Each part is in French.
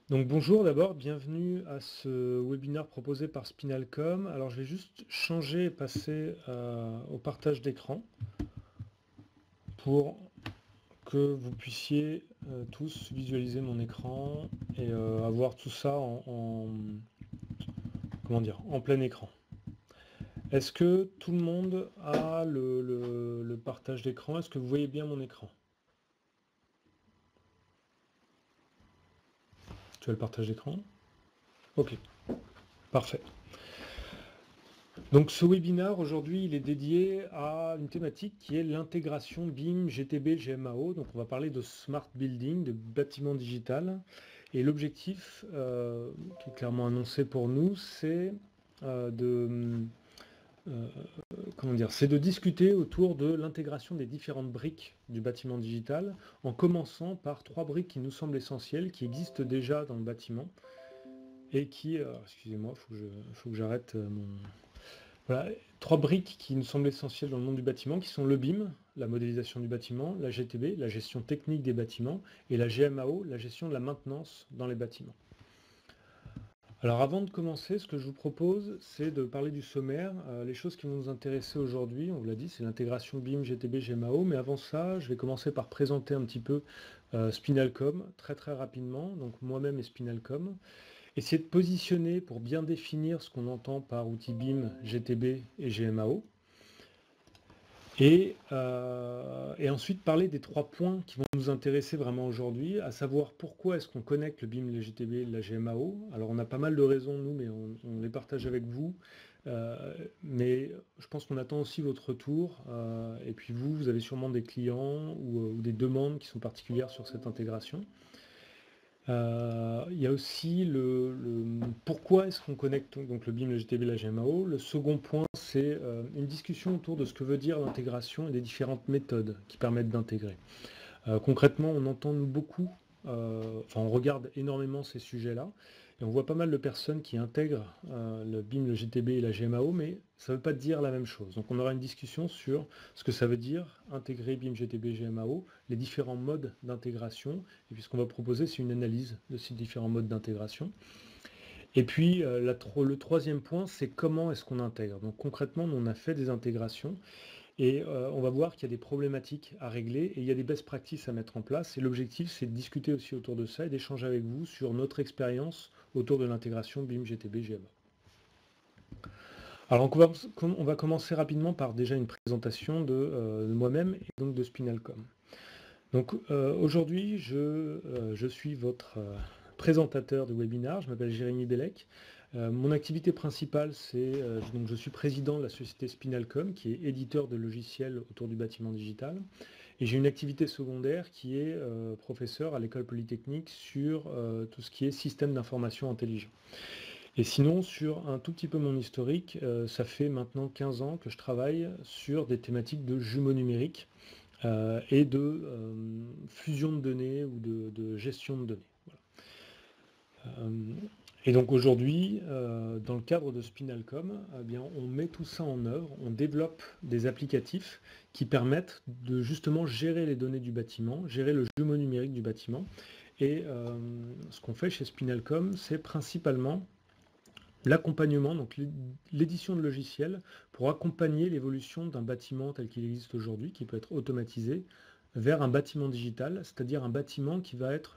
Donc bonjour d'abord, bienvenue à ce webinaire proposé par Spinalcom. Alors je vais juste changer et passer au partage d'écran pour que vous puissiez tous visualiser mon écran et avoir tout ça comment dire, en plein écran. Est-ce que tout le monde a le partage d'écran? Est-ce que vous voyez bien mon écran? Tu as le partage d'écran? Ok, parfait. Donc ce webinaire aujourd'hui il est dédié à une thématique qui est l'intégration BIM, GTB, GMAO. Donc on va parler de smart building, de bâtiment digital. Et l'objectif qui est clairement annoncé pour nous, c'est euh, c'est de discuter autour de l'intégration des différentes briques du bâtiment digital, en commençant par trois briques qui nous semblent essentielles, qui existent déjà dans le bâtiment et qui, excusez-moi, faut que j'arrête mon. Voilà, trois briques qui nous semblent essentielles dans le monde du bâtiment, qui sont le BIM, la modélisation du bâtiment, la GTB, la gestion technique des bâtiments, et la GMAO, la gestion de la maintenance dans les bâtiments. Alors avant de commencer, ce que je vous propose, c'est de parler du sommaire. Les choses qui vont nous intéresser aujourd'hui, on vous l'a dit, c'est l'intégration BIM, GTB, GMAO, mais avant ça, je vais commencer par présenter un petit peu Spinalcom, très rapidement, donc moi-même et Spinalcom. Essayer de positionner pour bien définir ce qu'on entend par outils BIM, GTB et GMAO. Et ensuite parler des trois points qui vont nous intéresser vraiment aujourd'hui, à savoir pourquoi est-ce qu'on connecte le BIM, le GTB et la GMAO. Alors on a pas mal de raisons nous, mais on les partage avec vous. Mais je pense qu'on attend aussi votre retour. Et puis vous avez sûrement des clients ou des demandes qui sont particulières sur cette intégration. Il y a aussi pourquoi est-ce qu'on connecte donc le BIM, le GTB, la GMAO. Le second point, c'est une discussion autour de ce que veut dire l'intégration et des différentes méthodes qui permettent d'intégrer. Concrètement, on entend nous beaucoup, on regarde énormément ces sujets-là, et on voit pas mal de personnes qui intègrent le BIM, le GTB et la GMAO, mais ça ne veut pas dire la même chose. Donc on aura une discussion sur ce que ça veut dire intégrer BIM, GTB, GMAO, les différents modes d'intégration, et puis ce qu'on va proposer, c'est une analyse de ces différents modes d'intégration. Et puis le troisième point, c'est comment est-ce qu'on intègre. Donc concrètement, on a fait des intégrations, et on va voir qu'il y a des problématiques à régler et il y a des best practices à mettre en place. Et l'objectif, c'est de discuter aussi autour de ça et d'échanger avec vous sur notre expérience autour de l'intégration BIM, GTB, GMA. Alors on va commencer rapidement par déjà une présentation de moi-même et donc de Spinalcom. Donc aujourd'hui, je suis votre présentateur de webinaire. Je m'appelle Jérémy Bellec. Mon activité principale, c'est donc je suis président de la société Spinalcom, qui est éditeur de logiciels autour du bâtiment digital. Et j'ai une activité secondaire qui est professeur à l'école polytechnique sur tout ce qui est système d'information intelligent. Et sinon, sur un tout petit peu mon historique, ça fait maintenant 15 ans que je travaille sur des thématiques de jumeaux numériques et de fusion de données ou de gestion de données. Voilà. Et donc aujourd'hui, dans le cadre de Spinalcom, eh bien, on met tout ça en œuvre, on développe des applicatifs qui permettent de justement gérer les données du bâtiment, gérer le jumeau numérique du bâtiment. Et ce qu'on fait chez Spinalcom, c'est principalement l'accompagnement, donc l'édition de logiciels pour accompagner l'évolution d'un bâtiment tel qu'il existe aujourd'hui, qui peut être automatisé, vers un bâtiment digital, c'est-à-dire un bâtiment qui va être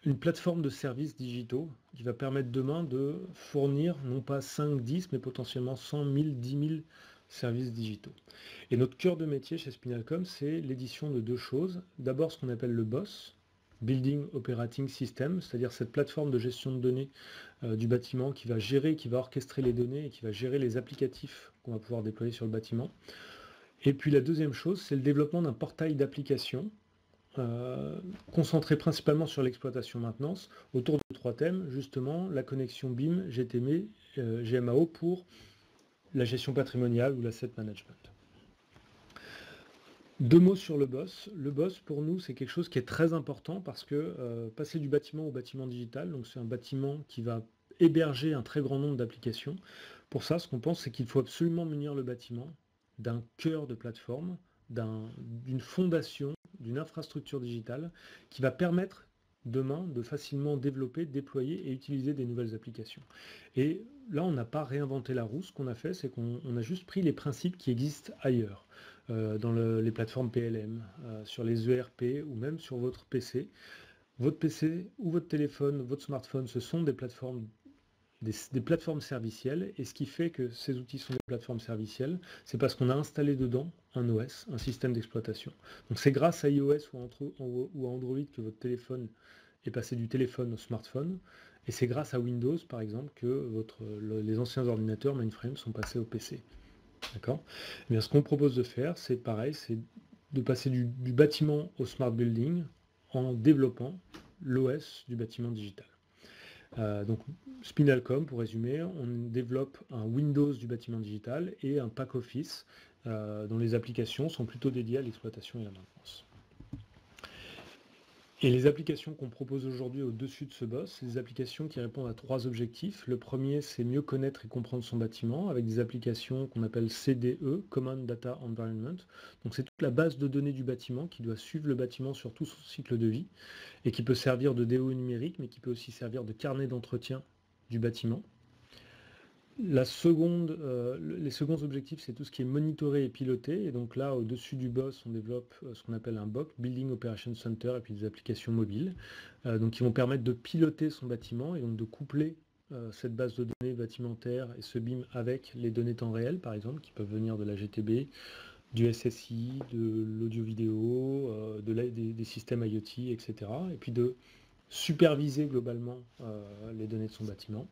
une plateforme de services digitaux qui va permettre demain de fournir non pas 5, 10, mais potentiellement 100 000, 10 000 services digitaux. Et notre cœur de métier chez Spinalcom, c'est l'édition de deux choses. D'abord ce qu'on appelle le BOSS, Building Operating System, c'est-à-dire cette plateforme de gestion de données du bâtiment qui va gérer, qui va orchestrer les données et qui va gérer les applicatifs qu'on va pouvoir déployer sur le bâtiment. Et puis la deuxième chose, c'est le développement d'un portail d'applications concentré principalement sur l'exploitation maintenance, autour de trois thèmes, justement la connexion BIM, GTB, GMAO pour la gestion patrimoniale ou l'asset management. Deux mots sur le BOSS. Le BOSS, pour nous, c'est quelque chose qui est très important parce que passer du bâtiment au bâtiment digital, donc c'est un bâtiment qui va héberger un très grand nombre d'applications. Pour ça, ce qu'on pense, c'est qu'il faut absolument munir le bâtiment d'un cœur de plateforme, d'une fondation, d'une infrastructure digitale qui va permettre demain de facilement développer, déployer et utiliser des nouvelles applications. Et là, on n'a pas réinventé la roue, ce qu'on a fait, c'est qu'on a juste pris les principes qui existent ailleurs, dans les plateformes PLM, sur les ERP ou même sur votre PC. Votre PC ou votre téléphone, votre smartphone, ce sont des plateformes servicielles, et ce qui fait que ces outils sont des plateformes servicielles, c'est parce qu'on a installé dedans un OS, un système d'exploitation. Donc c'est grâce à iOS ou à Android que votre téléphone est passé du téléphone au smartphone, et c'est grâce à Windows, par exemple, que les anciens ordinateurs mainframe sont passés au PC. D'accord ? Eh bien, ce qu'on propose de faire, c'est pareil, c'est de passer du bâtiment au smart building en développant l'OS du bâtiment digital. Donc Spinalcom, pour résumer, on développe un Windows du bâtiment digital et un pack office dont les applications sont plutôt dédiées à l'exploitation et à la maintenance. Et les applications qu'on propose aujourd'hui au-dessus de ce boss, c'est des applications qui répondent à 3 objectifs. Le premier, c'est mieux connaître et comprendre son bâtiment avec des applications qu'on appelle CDE, Common Data Environment. Donc c'est toute la base de données du bâtiment qui doit suivre le bâtiment sur tout son cycle de vie et qui peut servir de DO numérique, mais qui peut aussi servir de carnet d'entretien du bâtiment. Les seconds objectifs, c'est tout ce qui est monitoré et piloté. Et donc là, au-dessus du boss, on développe ce qu'on appelle un BOC, Building Operations Center, et puis des applications mobiles, donc qui vont permettre de piloter son bâtiment et donc de coupler cette base de données bâtimentaire et ce BIM avec les données temps réel, par exemple, qui peuvent venir de la GTB, du SSI, de l'audio-vidéo, des systèmes IoT, etc. Et puis de superviser globalement les données de son bâtiment.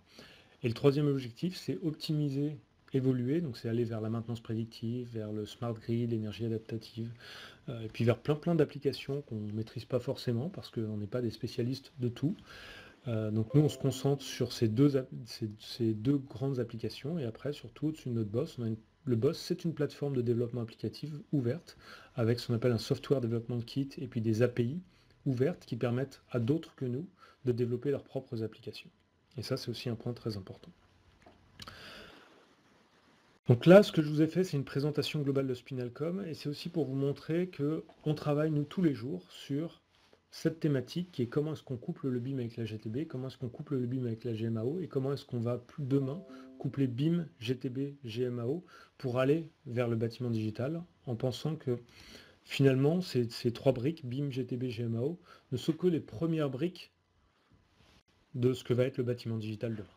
Et le troisième objectif, c'est optimiser, évoluer, donc c'est aller vers la maintenance prédictive, vers le smart grid, l'énergie adaptative, et puis vers plein d'applications qu'on ne maîtrise pas forcément parce qu'on n'est pas des spécialistes de tout. Donc nous, on se concentre sur ces deux grandes applications, et après, surtout au-dessus de notre boss, le boss, c'est une plateforme de développement applicatif ouverte, avec ce qu'on appelle un Software Development Kit, et puis des API ouvertes qui permettent à d'autres que nous de développer leurs propres applications. Et ça, c'est aussi un point très important. Donc là, ce que je vous ai fait, c'est une présentation globale de Spinalcom, et c'est aussi pour vous montrer qu'on travaille, nous, tous les jours, sur cette thématique qui est comment est-ce qu'on couple le BIM avec la GTB, comment est-ce qu'on couple le BIM avec la GMAO, et comment est-ce qu'on va demain coupler BIM, GTB, GMAO pour aller vers le bâtiment digital, en pensant que finalement, ces 3 briques, BIM, GTB, GMAO, ne sont que les premières briques de ce que va être le bâtiment digital demain.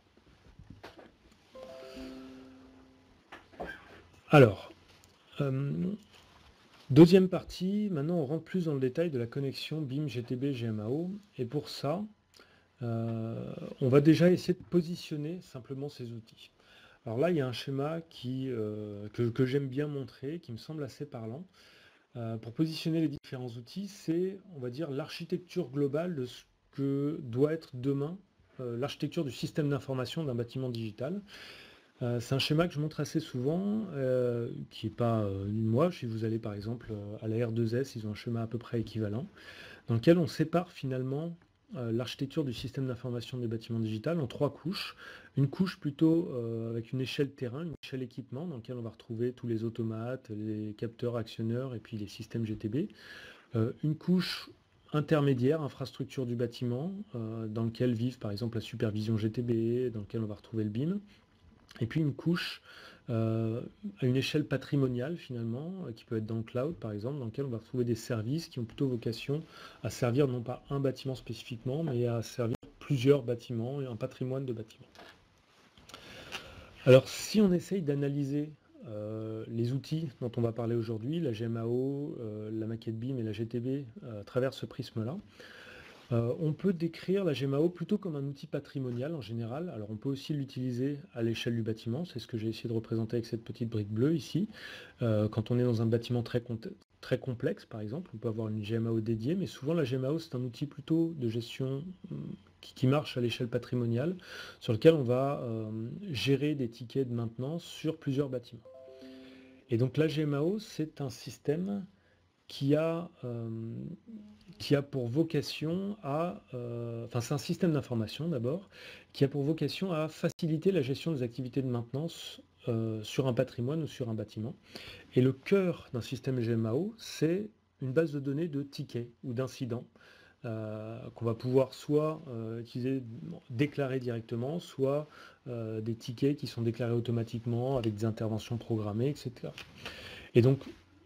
Alors, deuxième partie, maintenant on rentre plus dans le détail de la connexion BIM, GTB, GMAO, et pour ça, on va déjà essayer de positionner simplement ces outils. Alors là, il y a un schéma que j'aime bien montrer, qui me semble assez parlant. Pour positionner les différents outils, c'est, on va dire, l'architecture globale de ce que doit être demain l'architecture du système d'information d'un bâtiment digital. C'est un schéma que je montre assez souvent, qui n'est pas moi. Si vous allez par exemple à la R2S, ils ont un schéma à peu près équivalent, dans lequel on sépare finalement l'architecture du système d'information des bâtiments digitales en 3 couches. Une couche plutôt avec une échelle terrain, une échelle équipement, dans laquelle on va retrouver tous les automates, les capteurs, actionneurs et puis les systèmes GTB. Une couche intermédiaire, infrastructure du bâtiment, dans lequel vivent par exemple la supervision GTB, dans lequel on va retrouver le BIM. Et puis une couche à une échelle patrimoniale finalement, qui peut être dans le cloud par exemple, dans lequel on va retrouver des services qui ont plutôt vocation à servir non pas un bâtiment spécifiquement, mais à servir plusieurs bâtiments et un patrimoine de bâtiments. Alors si on essaye d'analyser les outils dont on va parler aujourd'hui, la GMAO, la maquette BIM et la GTB à travers ce prisme-là, on peut décrire la GMAO plutôt comme un outil patrimonial en général. Alors on peut aussi l'utiliser à l'échelle du bâtiment, c'est ce que j'ai essayé de représenter avec cette petite brique bleue ici. Quand on est dans un bâtiment très complexe par exemple, on peut avoir une GMAO dédiée, mais souvent la GMAO c'est un outil plutôt de gestion qui marche à l'échelle patrimoniale, sur lequel on va gérer des tickets de maintenance sur plusieurs bâtiments. Et donc la GMAO c'est un système qui a pour vocation à... c'est un système d'information d'abord, qui a pour vocation à faciliter la gestion des activités de maintenance sur un patrimoine ou sur un bâtiment. Et le cœur d'un système GMAO, c'est une base de données de tickets ou d'incidents qu'on va pouvoir soit utiliser, déclarer directement, soit des tickets qui sont déclarés automatiquement avec des interventions programmées, etc. Et donc,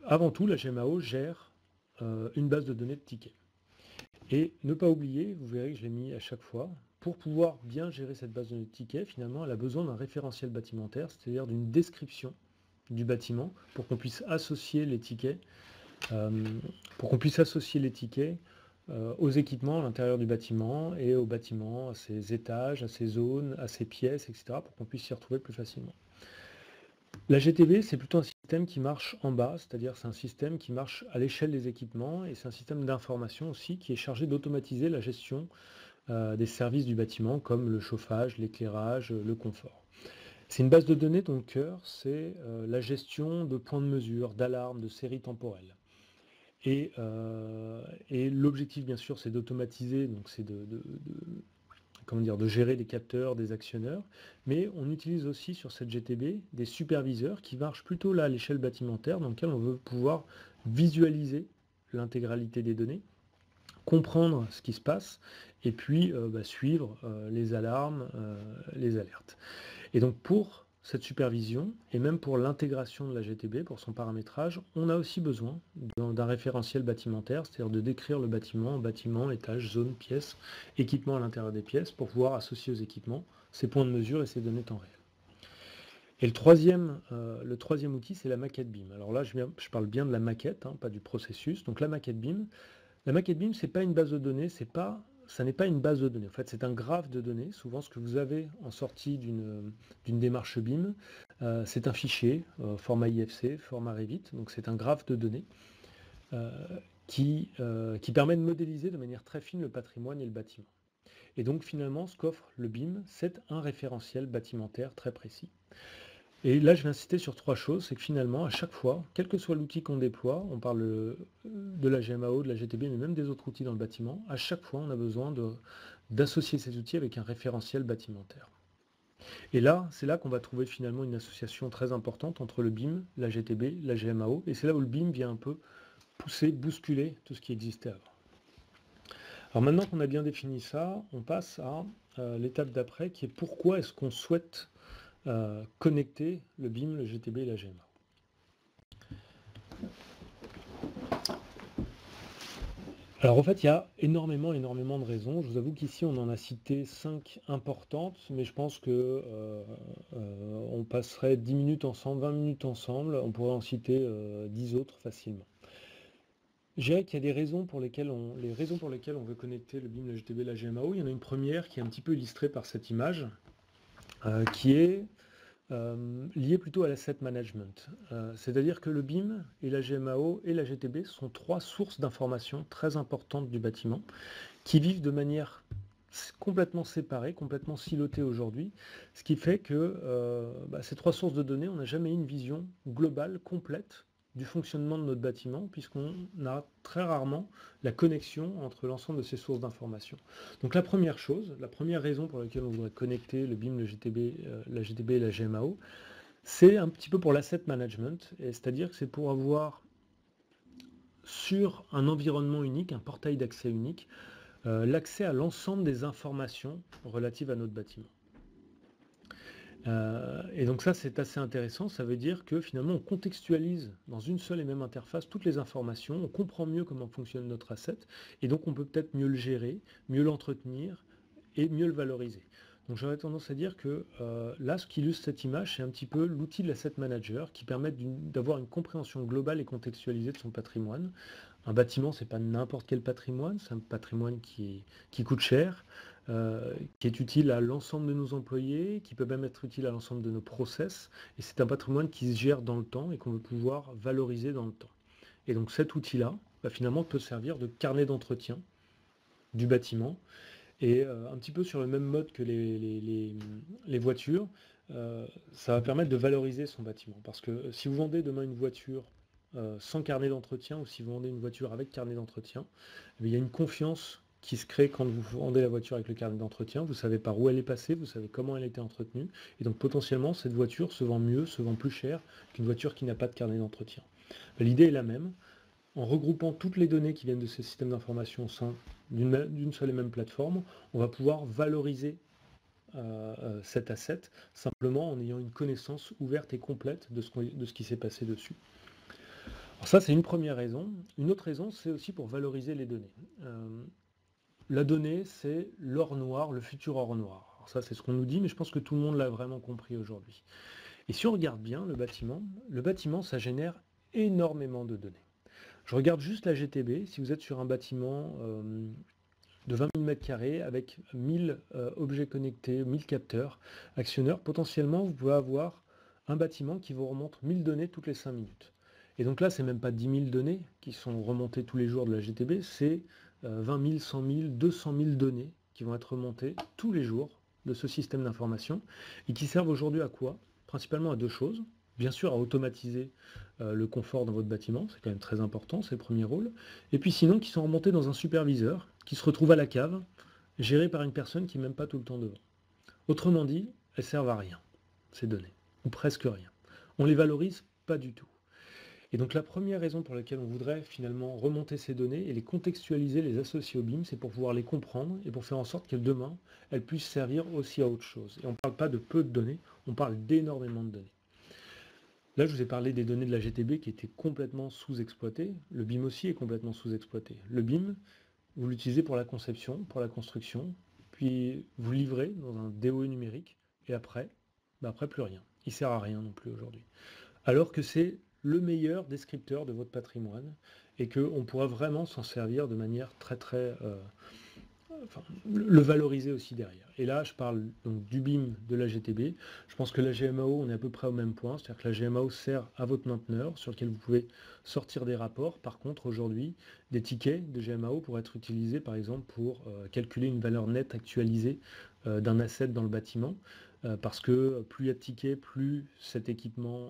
avant tout, la GMAO gère une base de données de tickets. Et ne pas oublier, vous verrez que je l'ai mis à chaque fois, pour pouvoir bien gérer cette base de données de tickets, finalement, elle a besoin d'un référentiel bâtimentaire, c'est-à-dire d'une description du bâtiment, pour qu'on puisse associer les tickets, aux équipements à l'intérieur du bâtiment et au bâtiment, à ses étages, à ses zones, à ses pièces, etc., pour qu'on puisse s'y retrouver plus facilement. La GTB, c'est plutôt un système qui marche en bas, c'est-à-dire c'est un système qui marche à l'échelle des équipements et c'est un système d'information aussi qui est chargé d'automatiser la gestion des services du bâtiment comme le chauffage, l'éclairage, le confort. C'est une base de données dont le cœur, c'est la gestion de points de mesure, d'alarmes, de séries temporelles. Et l'objectif, bien sûr, c'est d'automatiser, donc c'est de gérer des capteurs, des actionneurs, mais on utilise aussi sur cette GTB des superviseurs qui marchent plutôt là à l'échelle bâtimentaire, dans lequel on veut pouvoir visualiser l'intégralité des données, comprendre ce qui se passe, et puis suivre les alarmes, les alertes. Et donc pour cette supervision, et même pour l'intégration de la GTB, pour son paramétrage, on a aussi besoin d'un référentiel bâtimentaire, c'est-à-dire de décrire le bâtiment, étage, zone, pièce, équipement à l'intérieur des pièces, pour pouvoir associer aux équipements ces points de mesure et ces données temps réel. Et le troisième outil, c'est la maquette BIM. Alors là, je parle bien de la maquette, pas du processus. Donc la maquette BIM, ce n'est pas une base de données, ça n'est pas une base de données. En fait, c'est un graphe de données. Souvent, ce que vous avez en sortie d'une démarche BIM, c'est un fichier, format IFC, format Revit. Donc, c'est un graphe de données qui permet de modéliser de manière très fine le patrimoine et le bâtiment. Et donc, finalement, ce qu'offre le BIM, c'est un référentiel bâtimentaire très précis. Et là, je vais insister sur trois choses, c'est que finalement, à chaque fois, quel que soit l'outil qu'on déploie, on parle de la GMAO, de la GTB, mais même des autres outils dans le bâtiment, à chaque fois, on a besoin d'associer ces outils avec un référentiel bâtimentaire. Et là, c'est là qu'on va trouver finalement une association très importante entre le BIM, la GTB, la GMAO, et c'est là où le BIM vient un peu pousser, bousculer tout ce qui existait avant. Alors maintenant qu'on a bien défini ça, on passe à l'étape d'après, qui est pourquoi est-ce qu'on souhaite connecter le BIM, le GTB et la GMAO. Alors en fait, il y a énormément de raisons. Je vous avoue qu'ici, on en a cité 5 importantes, mais je pense que on passerait 10 minutes ensemble, 20 minutes ensemble, on pourrait en citer 10 autres facilement. Je dirais qu'il y a les raisons pour lesquelles on veut connecter le BIM, le GTB et la GMAO. Il y en a une première qui est un petit peu illustrée par cette image, qui est lié plutôt à l'asset management. C'est-à-dire que le BIM et la GMAO et la GTB sont trois sources d'informations très importantes du bâtiment qui vivent de manière complètement séparée, complètement silotée aujourd'hui, ce qui fait que ces trois sources de données, on n'a jamais eu une vision globale, complète du fonctionnement de notre bâtiment, puisqu'on a très rarement la connexion entre l'ensemble de ces sources d'informations. Donc la première raison pour laquelle on voudrait connecter le BIM, le GTB, la GTB et la GMAO, c'est un petit peu pour l'asset management, c'est-à-dire que c'est pour avoir sur un environnement unique, un portail d'accès unique, l'accès à l'ensemble des informations relatives à notre bâtiment. Et donc ça, c'est assez intéressant. Ça veut dire que finalement, on contextualise dans une seule et même interface toutes les informations, on comprend mieux comment fonctionne notre asset, et donc on peut peut-être mieux le gérer, mieux l'entretenir et mieux le valoriser. Donc j'aurais tendance à dire que là, ce qui illustre cette image, c'est un petit peu l'outil de l'asset manager qui permet d'avoir une compréhension globale et contextualisée de son patrimoine. Un bâtiment, c'est pas n'importe quel patrimoine, c'est un patrimoine qui coûte cher, qui est utile à l'ensemble de nos employés, qui peut même être utile à l'ensemble de nos process, et c'est un patrimoine qui se gère dans le temps et qu'on veut pouvoir valoriser dans le temps. Et donc cet outil-là, finalement, peut servir de carnet d'entretien du bâtiment, et un petit peu sur le même mode que les voitures, ça va permettre de valoriser son bâtiment. Parce que si vous vendez demain une voiture sans carnet d'entretien, ou si vous vendez une voiture avec carnet d'entretien, il y a une confiance qui se crée quand vous vendez la voiture avec le carnet d'entretien. Vous savez par où elle est passée, vous savez comment elle a été entretenue, et donc potentiellement cette voiture se vend mieux, se vend plus cher qu'une voiture qui n'a pas de carnet d'entretien. L'idée est la même. en regroupant toutes les données qui viennent de ces systèmes d'information au sein d'une seule et même plateforme, on va pouvoir valoriser cet asset simplement en ayant une connaissance ouverte et complète de ce qui s'est passé dessus. Alors ça, c'est une première raison. Une autre raison, c'est aussi pour valoriser les données. La donnée, c'est l'or noir, le futur or noir. Alors ça, c'est ce qu'on nous dit, mais je pense que tout le monde l'a vraiment compris aujourd'hui. Et si on regarde bien le bâtiment, ça génère énormément de données. Je regarde juste la GTB. Si vous êtes sur un bâtiment de 20 000 m² avec 1000 objets connectés, 1000 capteurs, actionneurs, potentiellement, vous pouvez avoir un bâtiment qui vous remonte 1000 données toutes les 5 minutes. Et donc là, c'est même pas 10 000 données qui sont remontées tous les jours de la GTB, c'est 20 000, 100 000, 200 000 données qui vont être remontées tous les jours de ce système d'information et qui servent aujourd'hui à quoi? Principalement à deux choses. Bien sûr, à automatiser le confort dans votre bâtiment, c'est quand même très important, c'est le premier rôle. Et puis sinon, qui sont remontés dans un superviseur qui se retrouve à la cave, géré par une personne qui n'est même pas tout le temps devant. Autrement dit, elles servent à rien, ces données, ou presque rien. On les valorise pas du tout. Et donc la première raison pour laquelle on voudrait finalement remonter ces données et les contextualiser, les associer au BIM, c'est pour pouvoir les comprendre et pour faire en sorte que demain, elles puissent servir aussi à autre chose. Et on ne parle pas de peu de données, on parle d'énormément de données. Là, je vous ai parlé des données de la GTB qui étaient complètement sous-exploitées. Le BIM aussi est complètement sous-exploité. Le BIM, vous l'utilisez pour la conception, pour la construction, puis vous livrez dans un DOE numérique, et après plus rien. Il ne sert à rien non plus aujourd'hui. Alors que c'est le meilleur descripteur de votre patrimoine, et qu'on pourra vraiment s'en servir de manière le valoriser aussi derrière. Et là, je parle donc du BIM, de la GTB. Je pense que la GMAO, on est à peu près au même point, c'est-à-dire que la GMAO sert à votre mainteneur, sur lequel vous pouvez sortir des rapports. Par contre, aujourd'hui, des tickets de GMAO pourraient être utilisés, par exemple, pour calculer une valeur nette actualisée d'un asset dans le bâtiment, parce que plus il y a de tickets, plus cet équipement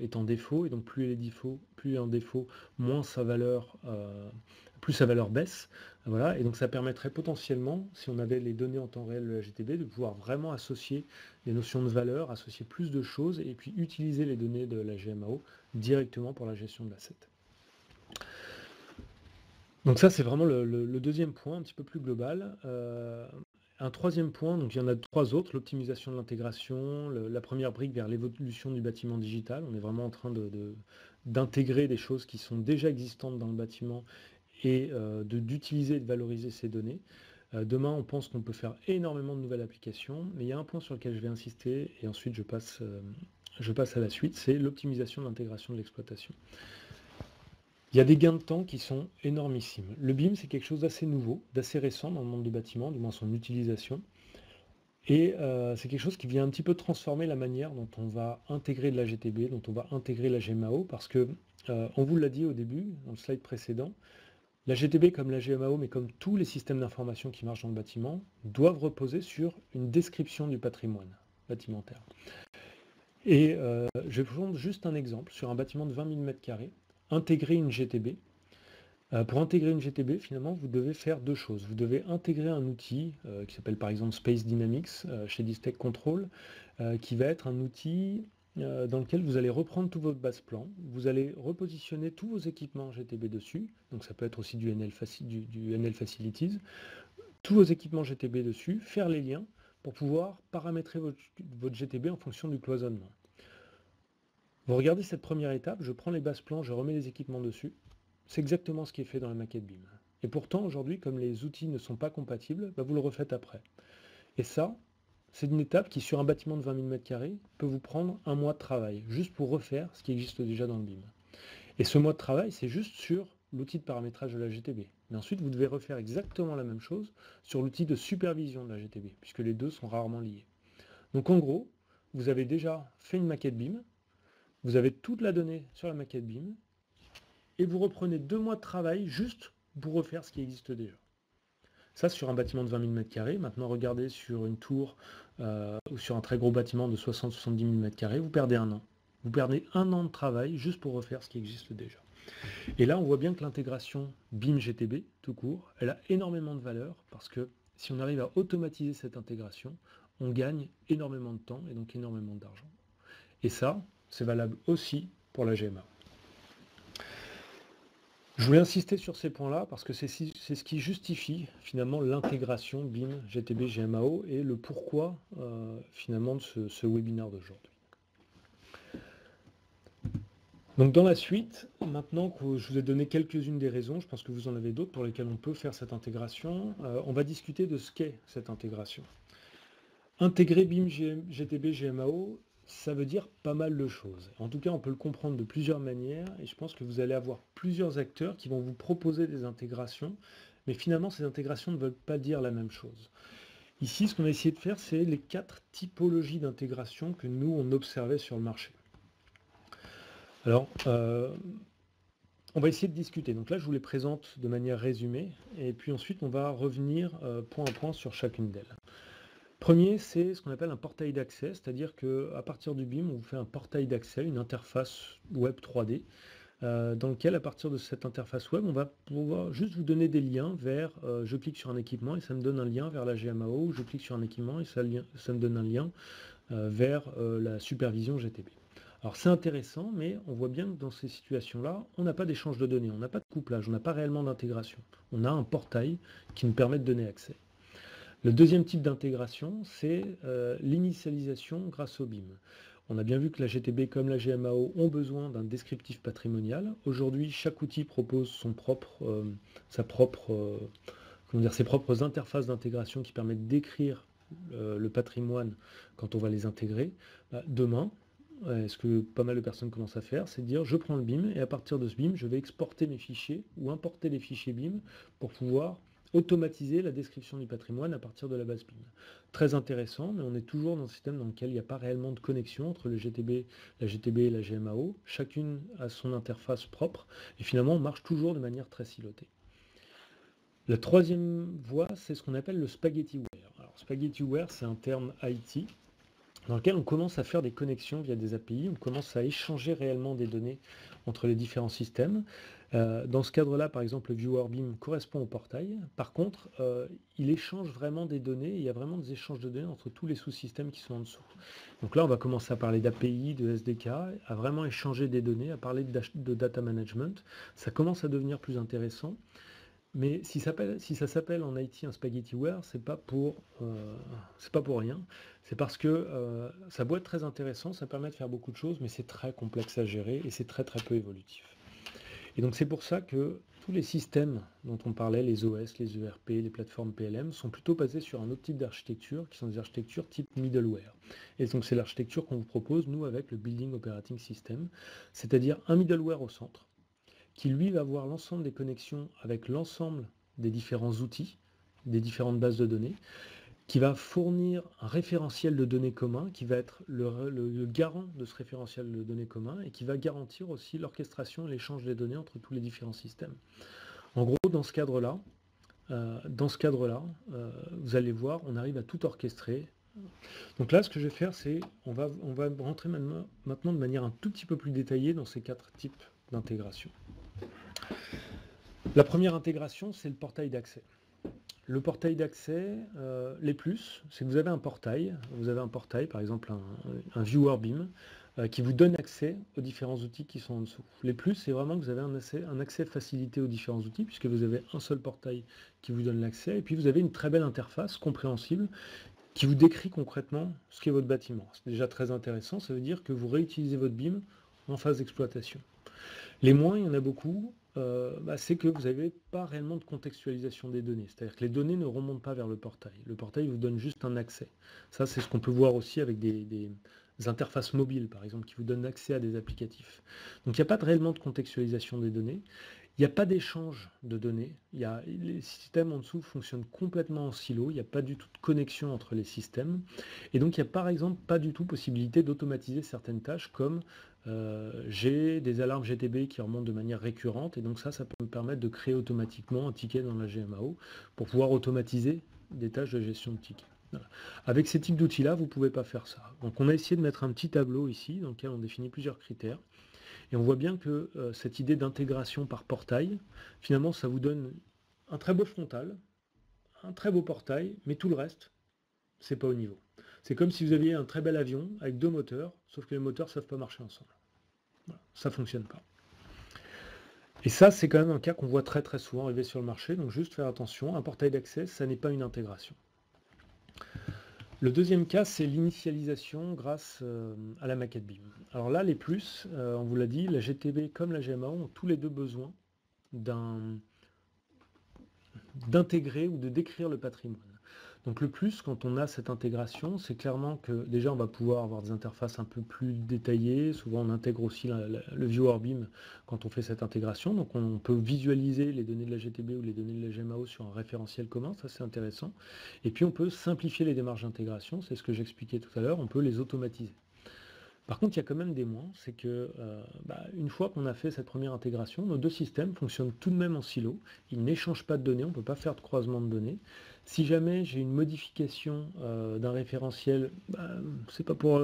est en défaut, et donc plus il est en défaut, moins plus sa valeur baisse. Voilà, et donc ça permettrait potentiellement, si on avait les données en temps réel de la GTB, de pouvoir vraiment associer des notions de valeur, associer plus de choses, et puis utiliser les données de la GMAO directement pour la gestion de l'asset. Donc ça, c'est vraiment le deuxième point, un petit peu plus global. Un troisième point, donc il y en a trois autres, l'optimisation de l'intégration, la première brique vers l'évolution du bâtiment digital. On est vraiment en train d'intégrer des choses qui sont déjà existantes dans le bâtiment et d'utiliser et de valoriser ces données. Demain, on pense qu'on peut faire énormément de nouvelles applications, mais il y a un point sur lequel je vais insister, et ensuite je passe à la suite, c'est l'optimisation de l'intégration de l'exploitation. Il y a des gains de temps qui sont énormissimes. Le BIM, c'est quelque chose d'assez nouveau, d'assez récent dans le monde du bâtiment, du moins son utilisation. Et c'est quelque chose qui vient un petit peu transformer la manière dont on va intégrer de la GTB, dont on va intégrer la GMAO, parce que, on vous l'a dit au début, dans le slide précédent, la GTB comme la GMAO, mais comme tous les systèmes d'information qui marchent dans le bâtiment, doivent reposer sur une description du patrimoine bâtimentaire. Et je vais vous prendre juste un exemple, sur un bâtiment de 20 000 m², intégrer une GTB. Pour intégrer une GTB, finalement, vous devez faire deux choses. Vous devez intégrer un outil qui s'appelle par exemple Space Dynamics chez Distech Control, qui va être un outil dans lequel vous allez reprendre tout votre base plan, vous allez repositionner tous vos équipements GTB dessus, donc ça peut être aussi du NL Facilities, tous vos équipements GTB dessus, faire les liens pour pouvoir paramétrer votre GTB en fonction du cloisonnement. Vous regardez cette première étape, je prends les bases plans, je remets les équipements dessus. C'est exactement ce qui est fait dans la maquette BIM. Et pourtant, aujourd'hui, comme les outils ne sont pas compatibles, vous le refaites après. Et ça, c'est une étape qui, sur un bâtiment de 20 000 m², peut vous prendre un mois de travail, juste pour refaire ce qui existe déjà dans le BIM. Et ce mois de travail, c'est juste sur l'outil de paramétrage de la GTB. Mais ensuite, vous devez refaire exactement la même chose sur l'outil de supervision de la GTB, puisque les deux sont rarement liés. Donc en gros, vous avez déjà fait une maquette BIM, vous avez toute la donnée sur la maquette BIM, et vous reprenez 2 mois de travail juste pour refaire ce qui existe déjà. Ça, sur un bâtiment de 20 000 m². Maintenant, regardez sur une tour ou sur un très gros bâtiment de 60-70 000 m², vous perdez un an. Vous perdez un an de travail juste pour refaire ce qui existe déjà. Et là, on voit bien que l'intégration BIM GTB, tout court, elle a énormément de valeur parce que si on arrive à automatiser cette intégration, on gagne énormément de temps et donc énormément d'argent. Et ça, c'est valable aussi pour la GMA. Je voulais insister sur ces points-là parce que c'est ce qui justifie finalement l'intégration BIM, GTB, GMAO et le pourquoi finalement de ce webinaire d'aujourd'hui. Donc dans la suite, maintenant que je vous ai donné quelques-unes des raisons, je pense que vous en avez d'autres pour lesquelles on peut faire cette intégration, on va discuter de ce qu'est cette intégration. Intégrer BIM, GTB, GMAO, ça veut dire pas mal de choses. En tout cas, on peut le comprendre de plusieurs manières, et je pense que vous allez avoir plusieurs acteurs qui vont vous proposer des intégrations, mais finalement, ces intégrations ne veulent pas dire la même chose. Ici, ce qu'on a essayé de faire, c'est les 4 typologies d'intégration que nous, on observait sur le marché. Alors, on va essayer de discuter. Donc là, je vous les présente de manière résumée, et puis ensuite, on va revenir point à point sur chacune d'elles. Premier, c'est ce qu'on appelle un portail d'accès, c'est-à-dire qu'à partir du BIM, on vous fait un portail d'accès, une interface web 3D, dans lequel, à partir de cette interface web, on va pouvoir juste vous donner des liens vers, je clique sur un équipement et ça me donne un lien vers la GMAO, ou je clique sur un équipement et ça me donne un lien vers la supervision GTB. Alors c'est intéressant, mais on voit bien que dans ces situations-là, on n'a pas d'échange de données, on n'a pas de couplage, on n'a pas réellement d'intégration. On a un portail qui nous permet de donner accès. Le deuxième type d'intégration, c'est l'initialisation grâce au BIM. On a bien vu que la GTB comme la GMAO ont besoin d'un descriptif patrimonial. Aujourd'hui, chaque outil propose ses propres interfaces d'intégration qui permettent d'écrire le patrimoine quand on va les intégrer. Demain, ce que pas mal de personnes commencent à faire, c'est de dire je prends le BIM et à partir de ce BIM, je vais exporter mes fichiers ou importer les fichiers BIM pour pouvoir automatiser la description du patrimoine à partir de la base BIM. Très intéressant, mais on est toujours dans un système dans lequel il n'y a pas réellement de connexion entre la GTB et la GMAO. Chacune a son interface propre et finalement on marche toujours de manière très silotée. La troisième voie, c'est ce qu'on appelle le spaghettiware. Alors spaghettiware, c'est un terme IT dans lequel on commence à faire des connexions via des API, on commence à échanger réellement des données entre les différents systèmes. Dans ce cadre-là, par exemple, le Viewer BIM correspond au portail. Par contre, il échange vraiment des données, il y a vraiment des échanges de données entre tous les sous-systèmes qui sont en dessous. Donc là, on va commencer à parler d'API, de SDK, à vraiment échanger des données, à parler de data management. Ça commence à devenir plus intéressant. Mais si ça s'appelle en IT un spaghettiware, c'est pas pour rien. C'est parce que ça doit être très intéressant, ça permet de faire beaucoup de choses, mais c'est très complexe à gérer et c'est très très peu évolutif. Et donc c'est pour ça que tous les systèmes dont on parlait, les OS, les ERP, les plateformes PLM, sont plutôt basés sur un autre type d'architecture, qui sont des architectures type middleware. Et donc c'est l'architecture qu'on vous propose, nous, avec le Building Operating System, c'est-à-dire un middleware au centre, qui lui va avoir l'ensemble des connexions avec l'ensemble des différents outils, des différentes bases de données, qui va fournir un référentiel de données commun, qui va être le garant de ce référentiel de données commun, et qui va garantir aussi l'orchestration et l'échange des données entre tous les différents systèmes. En gros, dans ce cadre-là, vous allez voir, on arrive à tout orchestrer. Donc là, ce que je vais faire, c'est, on va rentrer maintenant de manière un tout petit peu plus détaillée dans ces 4 types d'intégration. La première intégration, c'est le portail d'accès. Le portail d'accès, les plus, c'est que vous avez un portail, par exemple un Viewer BIM, qui vous donne accès aux différents outils qui sont en dessous. Les plus, c'est vraiment que vous avez un accès facilité aux différents outils, puisque vous avez un seul portail qui vous donne l'accès, et puis vous avez une très belle interface compréhensible qui vous décrit concrètement ce qu'est votre bâtiment. C'est déjà très intéressant, ça veut dire que vous réutilisez votre BIM en phase d'exploitation. Les moins, il y en a beaucoup, c'est que vous n'avez pas réellement de contextualisation des données. C'est-à-dire que les données ne remontent pas vers le portail. Le portail vous donne juste un accès. Ça, c'est ce qu'on peut voir aussi avec des interfaces mobiles, par exemple, qui vous donnent accès à des applicatifs. Donc il n'y a pas réellement de contextualisation des données. Il n'y a pas d'échange de données. Les systèmes en dessous fonctionnent complètement en silo. Il n'y a pas du tout de connexion entre les systèmes. Et donc il n'y a par exemple pas du tout possibilité d'automatiser certaines tâches comme j'ai des alarmes GTB qui remontent de manière récurrente. Et donc ça peut me permettre de créer automatiquement un ticket dans la GMAO pour pouvoir automatiser des tâches de gestion de tickets. Voilà. Avec ces types d'outils-là, vous ne pouvez pas faire ça. Donc on a essayé de mettre un petit tableau ici dans lequel on définit plusieurs critères. Et on voit bien que cette idée d'intégration par portail, finalement, ça vous donne un très beau frontal, un très beau portail, mais tout le reste, c'est pas au niveau. C'est comme si vous aviez un très bel avion avec 2 moteurs, sauf que les moteurs ne savent pas marcher ensemble. Voilà, ça ne fonctionne pas. Et ça, c'est quand même un cas qu'on voit très très souvent arriver sur le marché, donc juste faire attention, un portail d'accès, ça n'est pas une intégration. Le deuxième cas, c'est l'initialisation grâce à la maquette BIM. Alors là, les plus, on vous l'a dit, la GTB comme la GMAO ont tous les deux besoin d'intégrer ou de décrire le patrimoine. Donc le plus, quand on a cette intégration, c'est clairement que déjà on va pouvoir avoir des interfaces un peu plus détaillées. Souvent on intègre aussi le viewer BIM quand on fait cette intégration. Donc on peut visualiser les données de la GTB ou les données de la GMAO sur un référentiel commun, ça c'est intéressant. Et puis on peut simplifier les démarches d'intégration, c'est ce que j'expliquais tout à l'heure, on peut les automatiser. Par contre, il y a quand même des moins, c'est que une fois qu'on a fait cette première intégration, nos deux systèmes fonctionnent tout de même en silo, ils n'échangent pas de données, on ne peut pas faire de croisement de données. Si jamais j'ai une modification d'un référentiel, c'est pas pour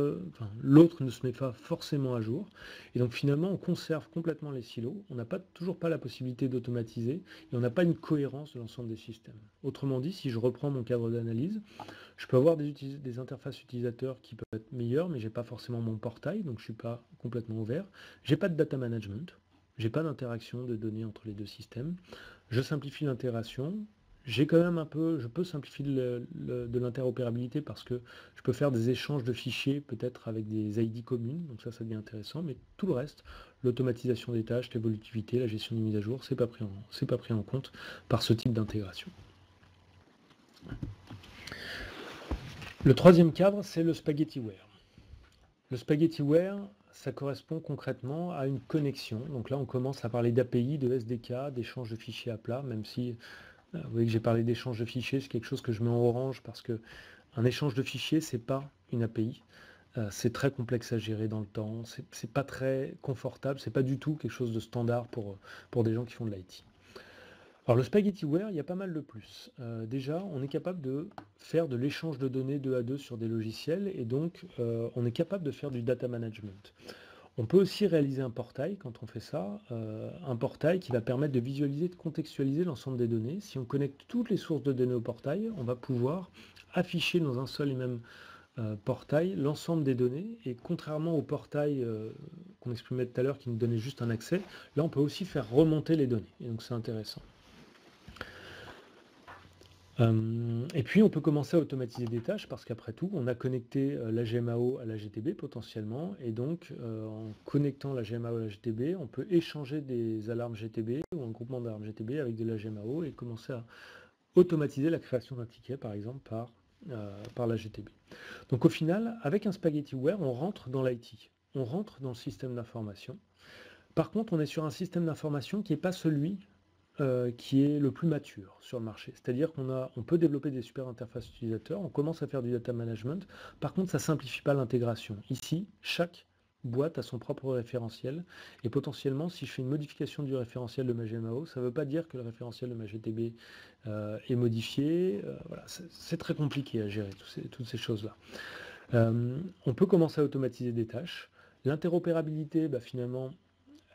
l'autre ne se met pas forcément à jour. Et donc finalement, on conserve complètement les silos, on n'a toujours pas la possibilité d'automatiser, et on n'a pas une cohérence de l'ensemble des systèmes. Autrement dit, si je reprends mon cadre d'analyse, je peux avoir des interfaces utilisateurs qui peuvent être meilleures, mais je n'ai pas forcément mon portail, donc je ne suis pas complètement ouvert. Je n'ai pas de data management, je n'ai pas d'interaction de données entre les deux systèmes. Je simplifie l'intégration. J'ai quand même je peux simplifier de l'interopérabilité parce que je peux faire des échanges de fichiers peut-être avec des ID communes, donc ça devient intéressant, mais tout le reste, l'automatisation des tâches, l'évolutivité, la gestion des mises à jour, c'est pas pris en compte par ce type d'intégration. Le troisième cadre, c'est le spaghettiware. Le spaghettiware, ça correspond concrètement à une connexion. Donc là, on commence à parler d'API, de SDK, d'échange de fichiers à plat, même si vous voyez que j'ai parlé d'échange de fichiers, c'est quelque chose que je mets en orange parce que un échange de fichiers, c'est pas une API. C'est très complexe à gérer dans le temps, c'est pas très confortable, c'est pas du tout quelque chose de standard pour des gens qui font de l'IT. Alors le spaghettiware, il y a pas mal de plus. Déjà, on est capable de faire de l'échange de données 2 à 2 sur des logiciels et donc on est capable de faire du data management. On peut aussi réaliser un portail quand on fait ça, un portail qui va permettre de visualiser, de contextualiser l'ensemble des données. Si on connecte toutes les sources de données au portail, on va pouvoir afficher dans un seul et même portail l'ensemble des données. Et contrairement au portail qu'on exprimait tout à l'heure qui nous donnait juste un accès, là on peut aussi faire remonter les données. Et donc c'est intéressant. Et puis on peut commencer à automatiser des tâches parce qu'après tout, on a connecté la GMAO à la GTB potentiellement, et donc en connectant la GMAO à la GTB, on peut échanger des alarmes GTB ou un groupement d'alarmes GTB avec de la GMAO et commencer à automatiser la création d'un ticket par exemple par la GTB. Donc au final, avec un spaghettiware, on rentre dans l'IT, on rentre dans le système d'information. Par contre, on est sur un système d'information qui n'est pas celui qui est le plus mature sur le marché. C'est-à-dire qu'on peut développer des super interfaces utilisateurs, on commence à faire du data management, par contre ça ne simplifie pas l'intégration. Ici, chaque boîte a son propre référentiel, et potentiellement, si je fais une modification du référentiel de ma GMAO, ça ne veut pas dire que le référentiel de ma GTB est modifié. Voilà, c'est très compliqué à gérer, toutes ces choses-là. On peut commencer à automatiser des tâches. L'interopérabilité, finalement,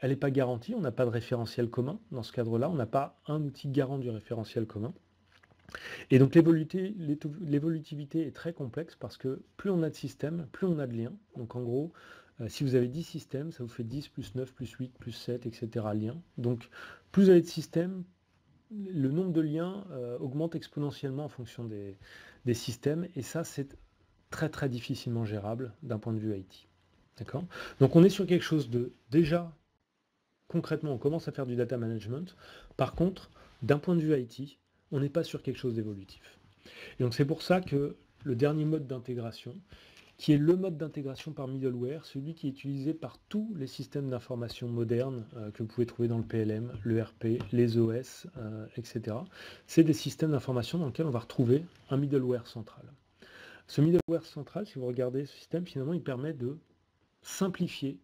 elle n'est pas garantie, on n'a pas de référentiel commun. Dans ce cadre-là, on n'a pas un outil garant du référentiel commun. Et donc l'évolutivité est très complexe parce que plus on a de systèmes, plus on a de liens. Donc en gros, si vous avez 10 systèmes, ça vous fait 10 plus 9 plus 8 plus 7, etc. liens. Donc plus vous avez de systèmes, le nombre de liens augmente exponentiellement en fonction des systèmes. Et ça, c'est très très difficilement gérable d'un point de vue IT. D'accord ? Donc on est sur quelque chose de déjà... Concrètement, on commence à faire du data management. Par contre, d'un point de vue IT, on n'est pas sur quelque chose d'évolutif. Et donc c'est pour ça que le dernier mode d'intégration, qui est le mode d'intégration par middleware, celui qui est utilisé par tous les systèmes d'information modernes que vous pouvez trouver dans le PLM, le RP, les OS, etc. C'est des systèmes d'information dans lesquels on va retrouver un middleware central. Ce middleware central, si vous regardez ce système, finalement, il permet de simplifier,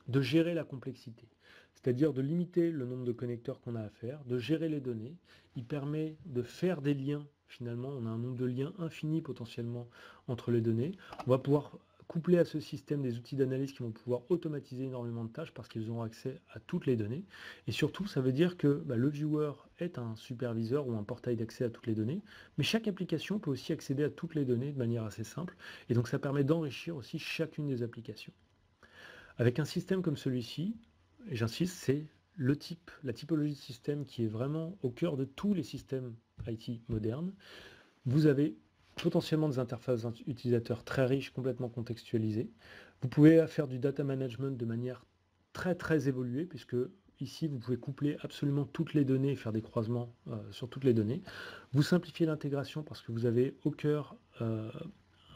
de gérer la complexité, c'est-à-dire de limiter le nombre de connecteurs qu'on a à faire, de gérer les données. Il permet de faire des liens, finalement, on a un nombre de liens infini potentiellement entre les données. On va pouvoir coupler à ce système des outils d'analyse qui vont pouvoir automatiser énormément de tâches parce qu'ils auront accès à toutes les données. Et surtout, ça veut dire que le viewer est un superviseur ou un portail d'accès à toutes les données, mais chaque application peut aussi accéder à toutes les données de manière assez simple, et donc ça permet d'enrichir aussi chacune des applications. Avec un système comme celui-ci, et j'insiste, c'est le type, la typologie de système qui est vraiment au cœur de tous les systèmes IT modernes. Vous avez potentiellement des interfaces utilisateurs très riches, complètement contextualisées. Vous pouvez faire du data management de manière très très évoluée, puisque ici vous pouvez coupler absolument toutes les données et faire des croisements sur toutes les données. Vous simplifiez l'intégration parce que vous avez au cœur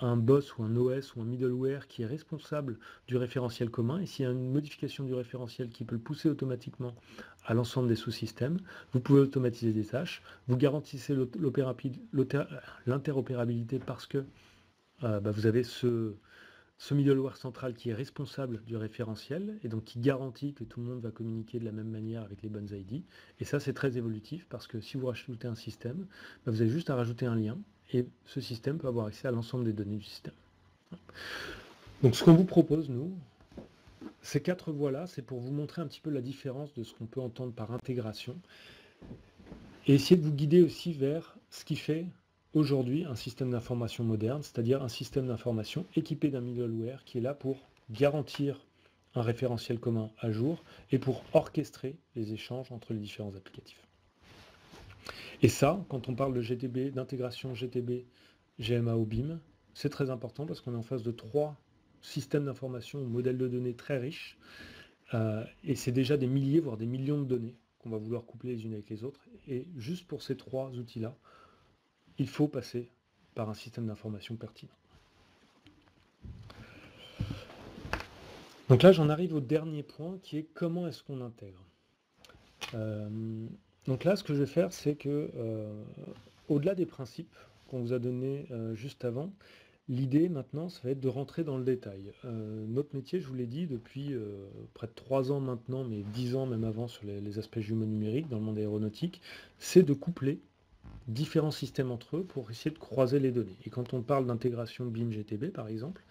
un boss ou un OS ou un middleware qui est responsable du référentiel commun, et s'il y a une modification du référentiel qui peut le pousser automatiquement à l'ensemble des sous-systèmes, vous pouvez automatiser des tâches, vous garantissez l'interopérabilité parce que vous avez ce middleware central qui est responsable du référentiel et donc qui garantit que tout le monde va communiquer de la même manière avec les bonnes ID. Et ça, c'est très évolutif parce que si vous rajoutez un système, vous avez juste à rajouter un lien et ce système peut avoir accès à l'ensemble des données du système. Donc ce qu'on vous propose, nous, ces 4 voies-là, c'est pour vous montrer un petit peu la différence de ce qu'on peut entendre par intégration et essayer de vous guider aussi vers ce qui fait aujourd'hui un système d'information moderne, c'est-à-dire un système d'information équipé d'un middleware qui est là pour garantir un référentiel commun à jour et pour orchestrer les échanges entre les différents applicatifs. Et ça, quand on parle de GTB, d'intégration GTB, GMAO, BIM, c'est très important parce qu'on est en face de 3 systèmes d'information ou modèles de données très riches et c'est déjà des milliers, voire des millions de données qu'on va vouloir coupler les unes avec les autres. Et juste pour ces 3 outils-là, il faut passer par un système d'information pertinent. Donc là, j'en arrive au dernier point qui est comment est-ce qu'on intègre. Donc là, ce que je vais faire, c'est que, au-delà des principes qu'on vous a donnés juste avant, l'idée maintenant, ça va être de rentrer dans le détail. Notre métier, je vous l'ai dit, depuis près de 3 ans maintenant, mais 10 ans même avant sur les aspects jumeaux numériques dans le monde aéronautique, c'est de coupler différents systèmes entre eux pour essayer de croiser les données. Et quand on parle d'intégration BIM-GTB, par exemple,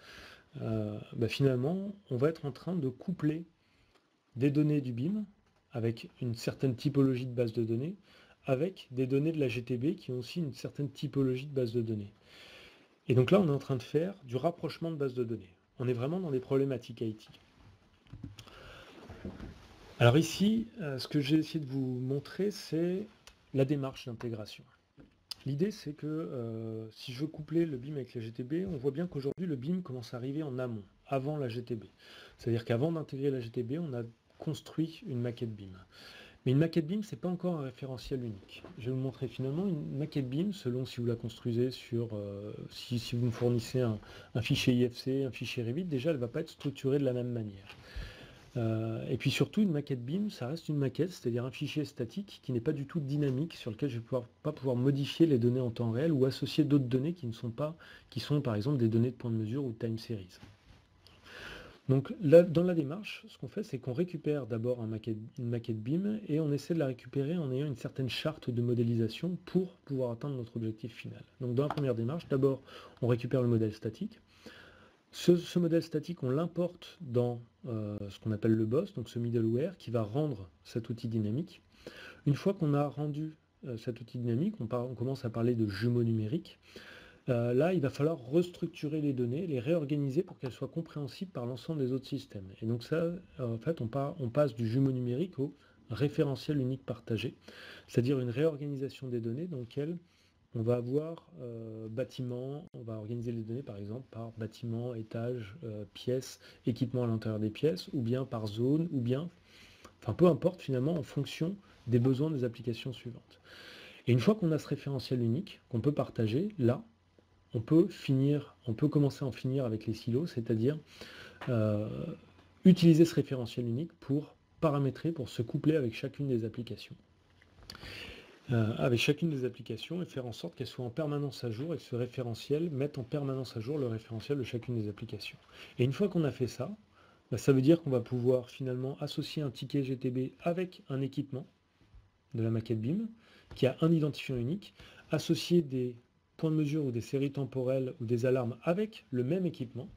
finalement, on va être en train de coupler des données du BIM avec une certaine typologie de base de données, avec des données de la GTB qui ont aussi une certaine typologie de base de données. Et donc là, on est en train de faire du rapprochement de bases de données. On est vraiment dans des problématiques IT. Alors ici, ce que j'ai essayé de vous montrer, c'est la démarche d'intégration. L'idée, c'est que si je veux coupler le BIM avec la GTB, on voit bien qu'aujourd'hui, le BIM commence à arriver en amont, avant la GTB. C'est-à-dire qu'avant d'intégrer la GTB, on a construit une maquette BIM. Mais une maquette BIM, ce n'est pas encore un référentiel unique. Je vais vous montrer finalement une maquette BIM, selon si vous la construisez sur... si vous me fournissez un fichier IFC, un fichier Revit, déjà, elle ne va pas être structurée de la même manière. Et puis surtout, une maquette BIM, ça reste une maquette, c'est-à-dire un fichier statique qui n'est pas du tout dynamique, sur lequel je ne vais pas pouvoir modifier les données en temps réel ou associer d'autres données qui sont par exemple des données de point de mesure ou de time series. Donc là, dans la démarche, ce qu'on fait, c'est qu'on récupère d'abord une maquette BIM et on essaie de la récupérer en ayant une certaine charte de modélisation pour pouvoir atteindre notre objectif final. Donc dans la première démarche, d'abord, on récupère le modèle statique. Ce modèle statique, on l'importe dans ce qu'on appelle le boss, donc ce middleware, qui va rendre cet outil dynamique. Une fois qu'on a rendu cet outil dynamique, on commence à parler de jumeaux numériques. Là, il va falloir restructurer les données, les réorganiser pour qu'elles soient compréhensibles par l'ensemble des autres systèmes. Et donc ça, en fait, on passe du jumeau numérique au référentiel unique partagé, c'est-à-dire une réorganisation des données dans lequel on va avoir bâtiment, on va organiser les données par exemple par bâtiment, étage, pièces, équipement à l'intérieur des pièces, ou bien par zone, ou bien, enfin peu importe finalement, en fonction des besoins des applications suivantes. Et une fois qu'on a ce référentiel unique, qu'on peut partager, là, on peut commencer à en finir avec les silos, c'est-à-dire utiliser ce référentiel unique pour paramétrer, pour se coupler avec chacune des applications. Et faire en sorte qu'elles soient en permanence à jour et que ce référentiel mette en permanence à jour le référentiel de chacune des applications. Et une fois qu'on a fait ça, ça veut dire qu'on va pouvoir finalement associer un ticket GTB avec un équipement de la maquette BIM qui a un identifiant unique, associer des points de mesure ou des séries temporelles ou des alarmes avec le même équipement.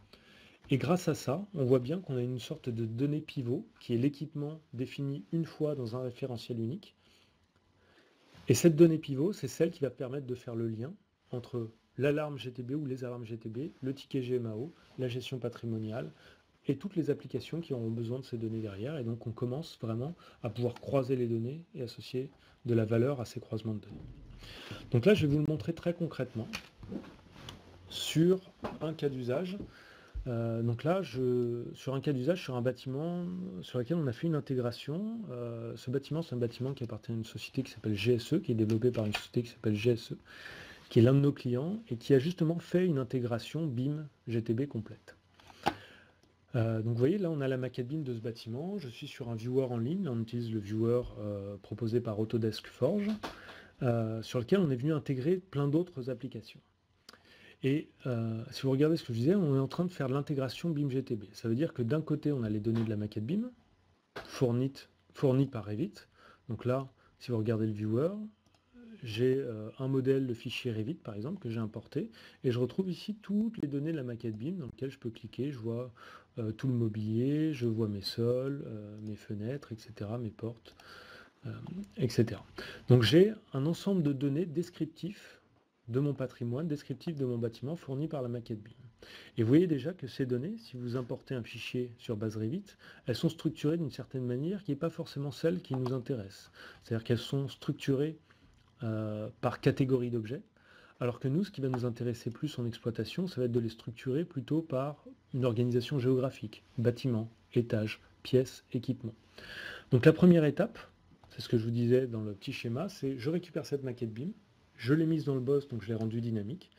Et grâce à ça, on voit bien qu'on a une sorte de donnée pivot qui est l'équipement défini une fois dans un référentiel unique. Et cette donnée pivot, c'est celle qui va permettre de faire le lien entre l'alarme GTB ou les alarmes GTB, le ticket GMAO, la gestion patrimoniale et toutes les applications qui auront besoin de ces données derrière. Et donc on commence vraiment à pouvoir croiser les données et associer de la valeur à ces croisements de données. Donc là, je vais vous le montrer très concrètement sur un cas d'usage. Donc là, sur un cas d'usage, sur un bâtiment sur lequel on a fait une intégration. Ce bâtiment, c'est un bâtiment qui appartient à une société qui s'appelle GSE, qui est développé par une société qui s'appelle GSE, qui est l'un de nos clients, et qui a justement fait une intégration BIM GTB complète. Donc vous voyez, là on a la maquette BIM de ce bâtiment. Je suis sur un viewer en ligne. Là, on utilise le viewer proposé par Autodesk Forge, sur lequel on est venu intégrer plein d'autres applications. Et si vous regardez ce que je disais, on est en train de faire de l'intégration BIM GTB. Ça veut dire que d'un côté, on a les données de la maquette BIM, fournies par Revit. Donc là, si vous regardez le viewer, j'ai un modèle de fichier Revit, par exemple, que j'ai importé, et je retrouve ici toutes les données de la maquette BIM, dans lequel je peux cliquer, je vois tout le mobilier, je vois mes sols, mes fenêtres, etc., mes portes, etc. Donc j'ai un ensemble de données descriptifs de mon patrimoine, descriptif de mon bâtiment, fourni par la maquette BIM. Et vous voyez déjà que ces données, si vous importez un fichier sur base Revit, elles sont structurées d'une certaine manière qui n'est pas forcément celle qui nous intéresse. C'est-à-dire qu'elles sont structurées par catégorie d'objets, alors que nous, ce qui va nous intéresser plus en exploitation, ça va être de les structurer plutôt par une organisation géographique, bâtiment, étage, pièces, équipement. Donc la première étape, c'est ce que je vous disais dans le petit schéma, c'est je récupère cette maquette BIM, je l'ai mise dans le boss, donc je l'ai rendue dynamique,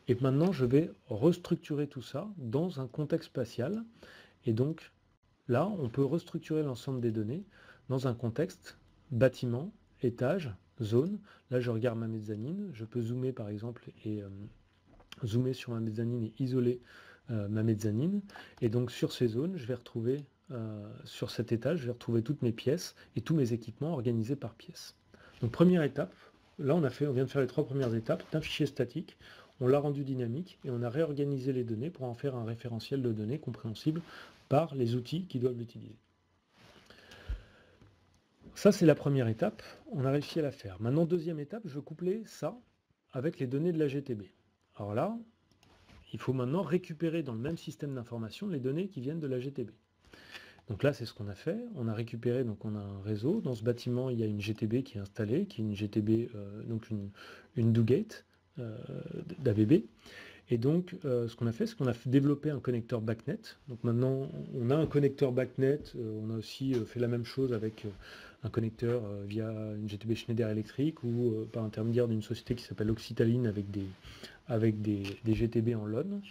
et maintenant je vais restructurer tout ça dans un contexte spatial, et donc là, on peut restructurer l'ensemble des données dans un contexte bâtiment, étage, zone. Là, je regarde ma mezzanine. Je peux zoomer, par exemple, et zoomer sur ma mezzanine et isoler ma mezzanine. Et donc, sur ces zones, je vais retrouver, sur cet étage, je vais retrouver toutes mes pièces et tous mes équipements organisés par pièces. Donc, première étape. Là, on vient de faire les 3 premières étapes d'un fichier statique. On l'a rendu dynamique et on a réorganisé les données pour en faire un référentiel de données compréhensible par les outils qui doivent l'utiliser. Ça, c'est la première étape, on a réussi à la faire. Maintenant, deuxième étape, je veux coupler ça avec les données de la GTB. Alors là, il faut maintenant récupérer dans le même système d'information les données qui viennent de la GTB. Donc là, c'est ce qu'on a fait. On a récupéré, donc on a un réseau. Dans ce bâtiment, il y a une GTB qui est installée, qui est une GTB, donc une DoGate d'AVB. Et donc, ce qu'on a fait, c'est qu'on a développé un connecteur BACnet. Donc maintenant, on a un connecteur BACnet. On a aussi fait la même chose avec un connecteur via une GTB Schneider Electric ou par intermédiaire d'une société qui s'appelle Oxitaline avec des GTB en LON.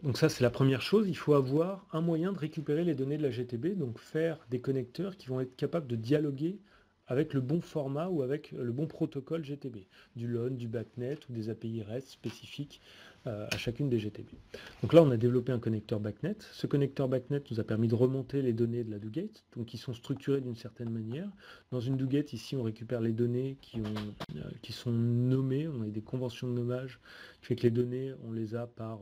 Donc ça, c'est la première chose. Il faut avoir un moyen de récupérer les données de la GTB, donc faire des connecteurs qui vont être capables de dialoguer avec le bon format ou avec le bon protocole GTB, du LON, du BACnet ou des API REST spécifiques à chacune des GTB. Donc là, on a développé un connecteur BACnet. Ce connecteur BACnet nous a permis de remonter les données de la DoGate, donc qui sont structurées d'une certaine manière. Dans une DoGate, ici, on récupère les données qui sont nommées, on a des conventions de nommage, qui fait que les données, on les a par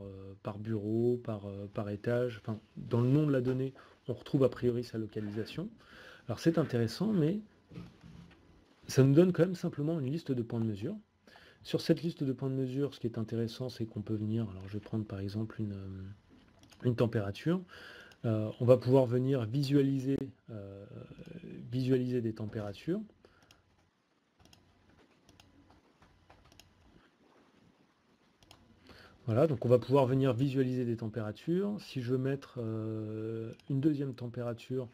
bureau, par étage. Enfin, dans le nom de la donnée, on retrouve a priori sa localisation. Alors c'est intéressant, mais ça nous donne quand même simplement une liste de points de mesure. Sur cette liste de points de mesure, ce qui est intéressant, c'est qu'on peut venir, alors je vais prendre par exemple une température, on va pouvoir venir visualiser des températures. Voilà, donc on va pouvoir venir visualiser des températures. Si je veux mettre une deuxième température,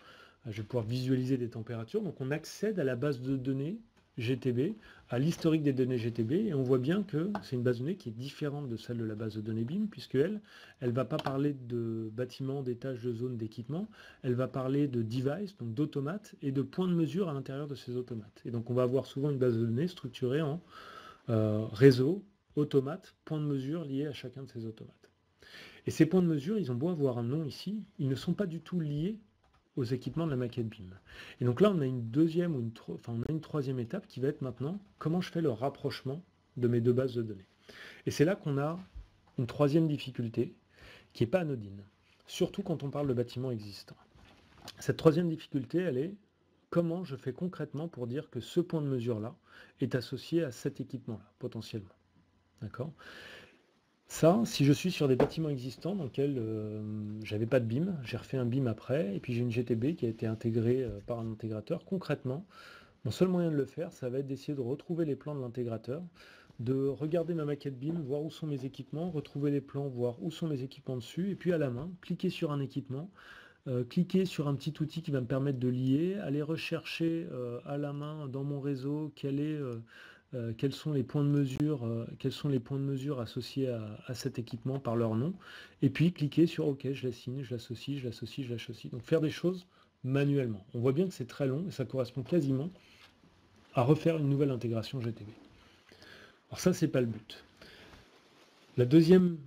je vais pouvoir visualiser des températures. Donc on accède à la base de données GTB, à l'historique des données GTB, et on voit bien que c'est une base de données qui est différente de celle de la base de données BIM, puisque elle ne va pas parler de bâtiments, d'étages, de zones, d'équipements, elle va parler de devices, donc d'automates, et de points de mesure à l'intérieur de ces automates. Et donc on va avoir souvent une base de données structurée en réseau, automates, points de mesure liés à chacun de ces automates. Et ces points de mesure, ils ont beau avoir un nom ici, ils ne sont pas du tout liés aux équipements de la maquette BIM. Et donc là, on a une deuxième ou on a une troisième étape qui va être maintenant comment je fais le rapprochement de mes deux bases de données. Et c'est là qu'on a une troisième difficulté qui n'est pas anodine, surtout quand on parle de bâtiments existants. Cette troisième difficulté, elle est comment je fais concrètement pour dire que ce point de mesure-là est associé à cet équipement-là, potentiellement. D'accord ? Ça, si je suis sur des bâtiments existants dans lesquels j'avais pas de BIM, j'ai refait un BIM après, et puis j'ai une GTB qui a été intégrée par un intégrateur, concrètement, mon seul moyen de le faire, ça va être d'essayer de retrouver les plans de l'intégrateur, de regarder ma maquette BIM, voir où sont mes équipements, retrouver les plans, voir où sont mes équipements dessus, et puis à la main, cliquer sur un équipement, cliquer sur un petit outil qui va me permettre de lier, aller rechercher à la main dans mon réseau quels sont les points de mesure, associés à cet équipement par leur nom, et puis cliquer sur OK, je l'assigne, je l'associe, je l'associe, je l'associe. Donc faire des choses manuellement. On voit bien que c'est très long et ça correspond quasiment à refaire une nouvelle intégration GTB. Alors ça, c'est pas le but. Le deuxième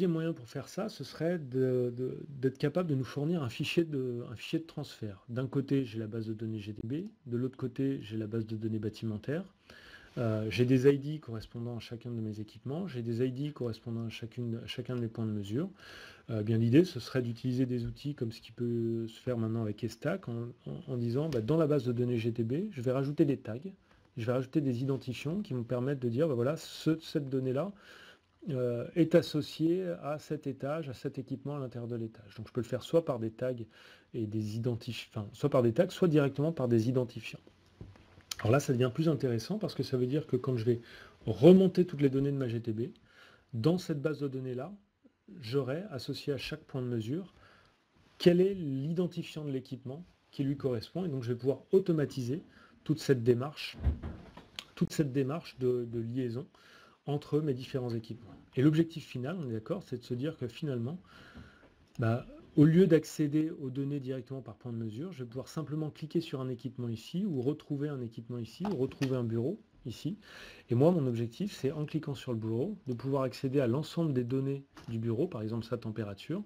moyen pour faire ça, ce serait d'être capable de nous fournir un fichier de transfert. D'un côté, j'ai la base de données GTB, de l'autre côté, j'ai la base de données bâtimentaire. J'ai des ID correspondant à chacun de mes équipements, j'ai des ID correspondant à chacun de mes points de mesure. Bien l'idée, ce serait d'utiliser des outils comme ce qui peut se faire maintenant avec Estac, en disant, dans la base de données GTB, je vais rajouter des tags, je vais rajouter des identifiants qui vont me permettre de dire, voilà, cette donnée-là est associée à cet étage, à cet équipement à l'intérieur de l'étage. Donc je peux le faire soit par des tags et des identifiants, soit par des tags, soit directement par des identifiants. Alors là, ça devient plus intéressant parce que ça veut dire que quand je vais remonter toutes les données de ma GTB, dans cette base de données-là, j'aurai associé à chaque point de mesure quel est l'identifiant de l'équipement qui lui correspond, et donc je vais pouvoir automatiser toute cette démarche de liaison entre mes différents équipements. Et l'objectif final, on est d'accord, c'est de se dire que finalement, au lieu d'accéder aux données directement par point de mesure, je vais pouvoir simplement cliquer sur un équipement ici, ou retrouver un équipement ici, ou retrouver un bureau ici. Et moi, mon objectif, c'est en cliquant sur le bureau, de pouvoir accéder à l'ensemble des données du bureau, par exemple sa température,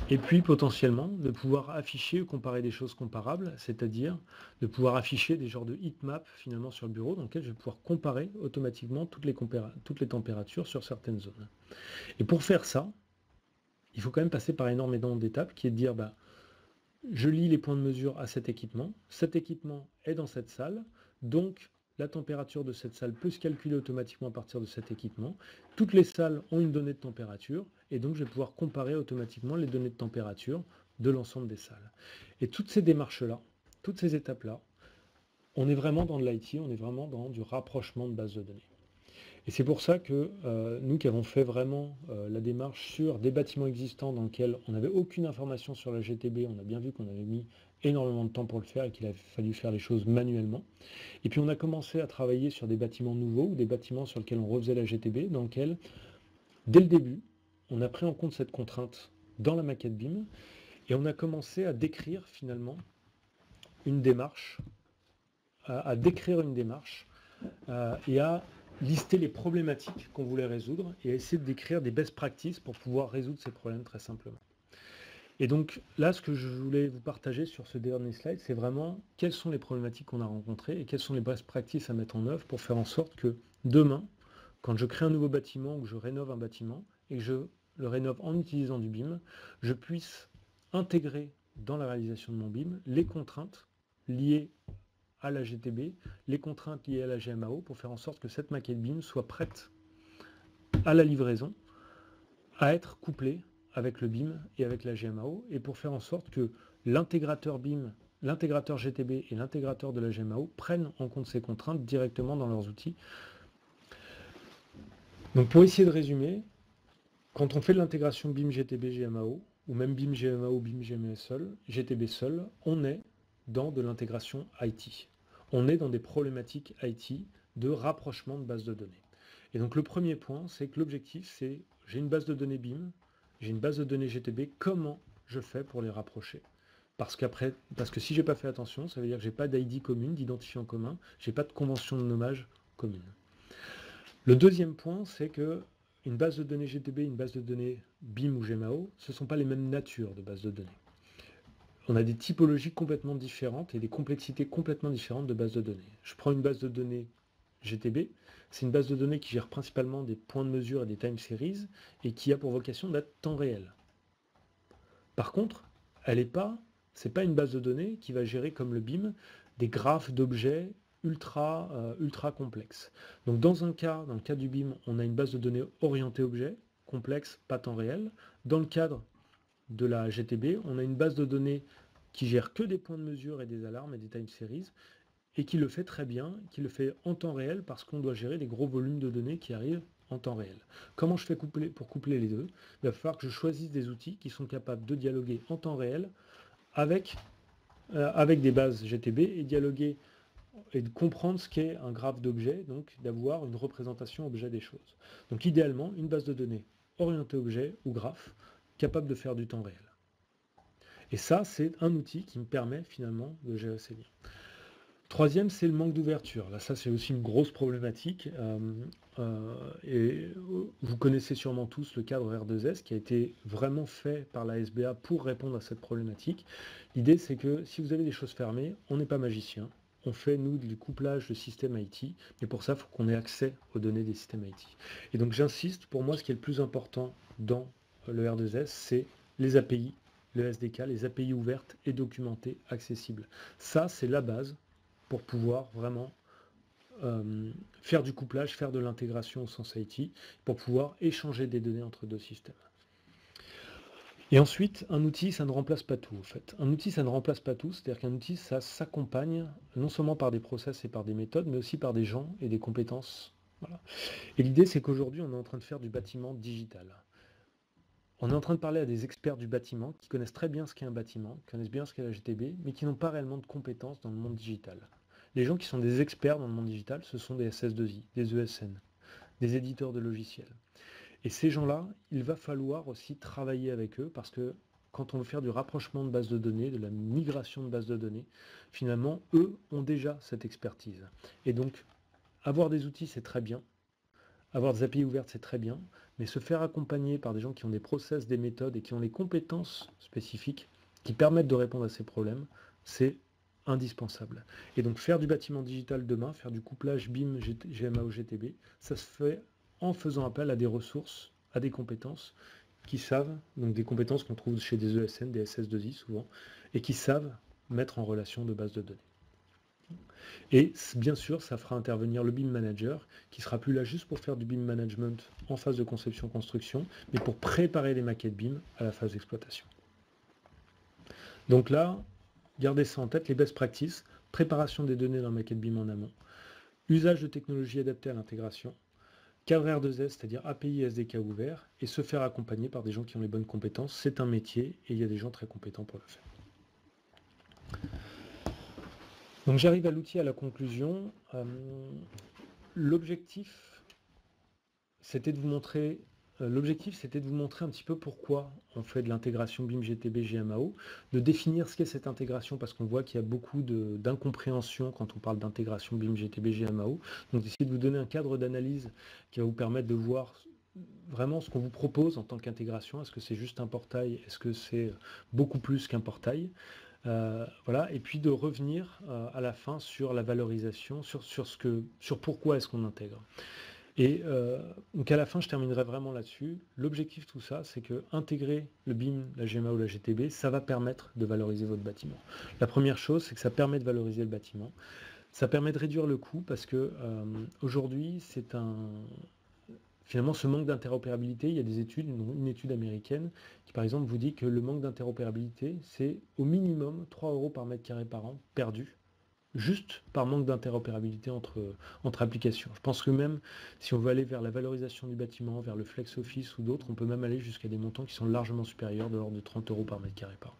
et puis potentiellement de pouvoir afficher ou comparer des choses comparables, c'est-à-dire de pouvoir afficher des genres de heatmap finalement sur le bureau, dans lequel je vais pouvoir comparer automatiquement toutes les températures sur certaines zones. Et pour faire ça, il faut quand même passer par énormément d'étapes, qui est de dire, je lis les points de mesure à cet équipement est dans cette salle, donc la température de cette salle peut se calculer automatiquement à partir de cet équipement. Toutes les salles ont une donnée de température, et donc je vais pouvoir comparer automatiquement les données de température de l'ensemble des salles. Et toutes ces démarches-là, toutes ces étapes-là, on est vraiment dans de l'IT, on est vraiment dans du rapprochement de bases de données. Et c'est pour ça que nous qui avons fait vraiment la démarche sur des bâtiments existants dans lesquels on n'avait aucune information sur la GTB, on a bien vu qu'on avait mis énormément de temps pour le faire et qu'il a fallu faire les choses manuellement. Et puis on a commencé à travailler sur des bâtiments nouveaux ou des bâtiments sur lesquels on refaisait la GTB, dans lesquels, dès le début, on a pris en compte cette contrainte dans la maquette BIM et on a commencé à décrire finalement une démarche, à décrire une démarche et à lister les problématiques qu'on voulait résoudre et à essayer de décrire des best practices pour pouvoir résoudre ces problèmes très simplement. Et donc là, ce que je voulais vous partager sur ce dernier slide, c'est vraiment quelles sont les problématiques qu'on a rencontrées et quelles sont les best practices à mettre en œuvre pour faire en sorte que demain, quand je crée un nouveau bâtiment ou que je rénove un bâtiment et que je le rénove en utilisant du BIM, je puisse intégrer dans la réalisation de mon BIM les contraintes liées à la GTB, les contraintes liées à la GMAO pour faire en sorte que cette maquette BIM soit prête à la livraison, à être couplée avec le BIM et avec la GMAO, et pour faire en sorte que l'intégrateur BIM, l'intégrateur GTB et l'intégrateur de la GMAO prennent en compte ces contraintes directement dans leurs outils. Donc pour essayer de résumer, quand on fait de l'intégration BIM GTB GMAO, ou même BIM GMAO, BIM GTB seul, on est dans de l'intégration IT. On est dans des problématiques IT de rapprochement de bases de données. Et donc le premier point, c'est que l'objectif, c'est j'ai une base de données BIM, j'ai une base de données GTB, comment je fais pour les rapprocher? Parce que si j'ai pas fait attention, ça veut dire que j'ai pas d'ID commune, d'identifiant commun, j'ai pas de convention de nommage commune. Le deuxième point, c'est que une base de données GTB, une base de données BIM ou GMAO, ce ne sont pas les mêmes natures de bases de données. On a des typologies complètement différentes et des complexités complètement différentes de bases de données. Je prends une base de données GTB, c'est une base de données qui gère principalement des points de mesure et des time series et qui a pour vocation d'être temps réel. Par contre, c'est pas une base de données qui va gérer comme le BIM des graphes d'objets ultra complexe. Donc dans le cas du BIM, on a une base de données orientée objet, complexe, pas temps réel. Dans le cadre de la GTB, on a une base de données qui gère que des points de mesure et des alarmes et des time series, et qui le fait très bien, qui le fait en temps réel parce qu'on doit gérer des gros volumes de données qui arrivent en temps réel. Comment je fais pour coupler les deux? Il va falloir que je choisisse des outils qui sont capables de dialoguer en temps réel avec des bases GTB et dialoguer et de comprendre ce qu'est un graphe d'objet, donc d'avoir une représentation objet des choses. Donc idéalement, une base de données orientée objet ou graphe, capable de faire du temps réel. Et ça, c'est un outil qui me permet finalement de gérer ces liens. Troisième, c'est le manque d'ouverture. Là, ça, c'est aussi une grosse problématique. Et vous connaissez sûrement tous le cadre R2S qui a été vraiment fait par la SBA pour répondre à cette problématique. L'idée, c'est que si vous avez des choses fermées, on n'est pas magicien. On fait, nous, du couplage de systèmes IT, mais pour ça, il faut qu'on ait accès aux données des systèmes IT. Et donc, j'insiste, pour moi, ce qui est le plus important dans le R2S, c'est les API, le SDK, les API ouvertes et documentées, accessibles. Ça, c'est la base pour pouvoir vraiment faire du couplage, faire de l'intégration au sens IT, pour pouvoir échanger des données entre deux systèmes. Et ensuite, un outil, ça ne remplace pas tout, en fait. Un outil, ça ne remplace pas tout, c'est-à-dire qu'un outil, ça s'accompagne non seulement par des process et par des méthodes, mais aussi par des gens et des compétences. Voilà. Et l'idée, c'est qu'aujourd'hui, on est en train de faire du bâtiment digital. On est en train de parler à des experts du bâtiment qui connaissent très bien ce qu'est un bâtiment, qui connaissent bien ce qu'est la GTB, mais qui n'ont pas réellement de compétences dans le monde digital. Les gens qui sont des experts dans le monde digital, ce sont des SS2I, des ESN, des éditeurs de logiciels. Et ces gens-là, il va falloir aussi travailler avec eux parce que quand on veut faire du rapprochement de bases de données, de la migration de bases de données, finalement, eux ont déjà cette expertise. Et donc, avoir des outils, c'est très bien. Avoir des API ouvertes, c'est très bien, mais se faire accompagner par des gens qui ont des process, des méthodes et qui ont les compétences spécifiques qui permettent de répondre à ces problèmes, c'est indispensable. Et donc faire du bâtiment digital demain, faire du couplage BIM, GMAO, GTB, ça se fait en faisant appel à des ressources, à des compétences qui savent, donc des compétences qu'on trouve chez des ESN, des SS2I souvent, et qui savent mettre en relation de bases de données. Et bien sûr, ça fera intervenir le BIM Manager, qui sera plus là juste pour faire du BIM Management en phase de conception-construction, mais pour préparer les maquettes BIM à la phase d'exploitation. Donc là, gardez ça en tête, les best practices, préparation des données dans la maquette BIM en amont, usage de technologies adaptées à l'intégration, cadre R2S, c'est-à-dire API et SDK ouverts, et se faire accompagner par des gens qui ont les bonnes compétences. C'est un métier et il y a des gens très compétents pour le faire. Donc j'arrive à l'outil à la conclusion. L'objectif, c'était de vous montrer un petit peu pourquoi on fait de l'intégration BIM GTB GMAO, de définir ce qu'est cette intégration parce qu'on voit qu'il y a beaucoup d'incompréhension quand on parle d'intégration BIM GTB GMAO. Donc d'essayer de vous donner un cadre d'analyse qui va vous permettre de voir vraiment ce qu'on vous propose en tant qu'intégration. Est-ce que c'est juste un portail? Est-ce que c'est beaucoup plus qu'un portail? Voilà, et puis de revenir à la fin sur la valorisation, sur pourquoi est-ce qu'on intègre. Et donc à la fin, je terminerai vraiment là-dessus. L'objectif de tout ça, c'est que intégrer le BIM, la GMA ou la GTB, ça va permettre de valoriser votre bâtiment. La première chose, c'est que ça permet de valoriser le bâtiment. Ça permet de réduire le coût parce que aujourd'hui, finalement, ce manque d'interopérabilité, il y a des études, une étude américaine qui, par exemple, vous dit que le manque d'interopérabilité, c'est au minimum 3 € par mètre carré par an perdu, juste par manque d'interopérabilité entre applications. Je pense que même si on veut aller vers la valorisation du bâtiment, vers le flex office ou d'autres, on peut même aller jusqu'à des montants qui sont largement supérieurs, de l'ordre de 30 € par mètre carré par an.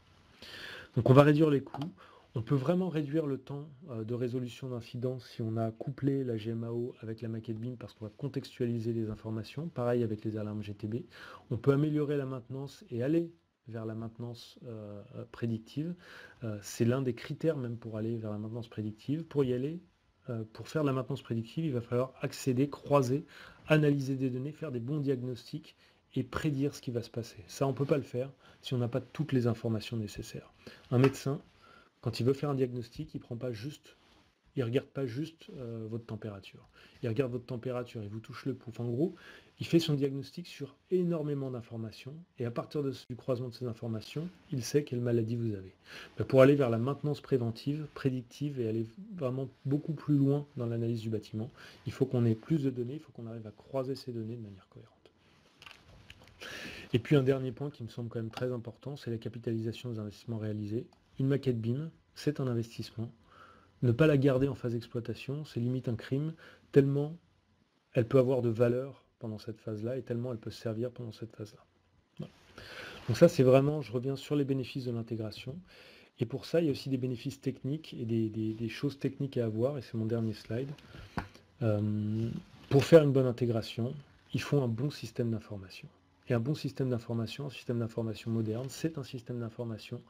Donc on va réduire les coûts. On peut vraiment réduire le temps de résolution d'incidents si on a couplé la GMAO avec la maquette BIM parce qu'on va contextualiser les informations. Pareil avec les alarmes GTB. On peut améliorer la maintenance et aller vers la maintenance prédictive. C'est l'un des critères même pour aller vers la maintenance prédictive. Pour y aller, pour faire de la maintenance prédictive, il va falloir accéder, croiser, analyser des données, faire des bons diagnostics et prédire ce qui va se passer. Ça, on ne peut pas le faire si on n'a pas toutes les informations nécessaires. Un médecin, quand il veut faire un diagnostic, il ne prend pas juste il ne regarde pas juste votre température. Il regarde votre température, il vous touche le pouls. Enfin, en gros, il fait son diagnostic sur énormément d'informations, et à partir du croisement de ces informations, il sait quelle maladie vous avez. Pour aller vers la maintenance préventive, prédictive, et aller vraiment beaucoup plus loin dans l'analyse du bâtiment, il faut qu'on ait plus de données, il faut qu'on arrive à croiser ces données de manière cohérente. Et puis un dernier point qui me semble quand même très important, c'est la capitalisation des investissements réalisés. Une maquette BIM, c'est un investissement. Ne pas la garder en phase d'exploitation, c'est limite un crime, tellement elle peut avoir de valeur pendant cette phase-là et tellement elle peut servir pendant cette phase-là. Voilà. Donc ça, c'est vraiment, je reviens sur les bénéfices de l'intégration. Et pour ça, il y a aussi des bénéfices techniques et des choses techniques à avoir, et c'est mon dernier slide. Pour faire une bonne intégration, il faut un bon système d'information. Et un bon système d'information moderne, c'est un système d'information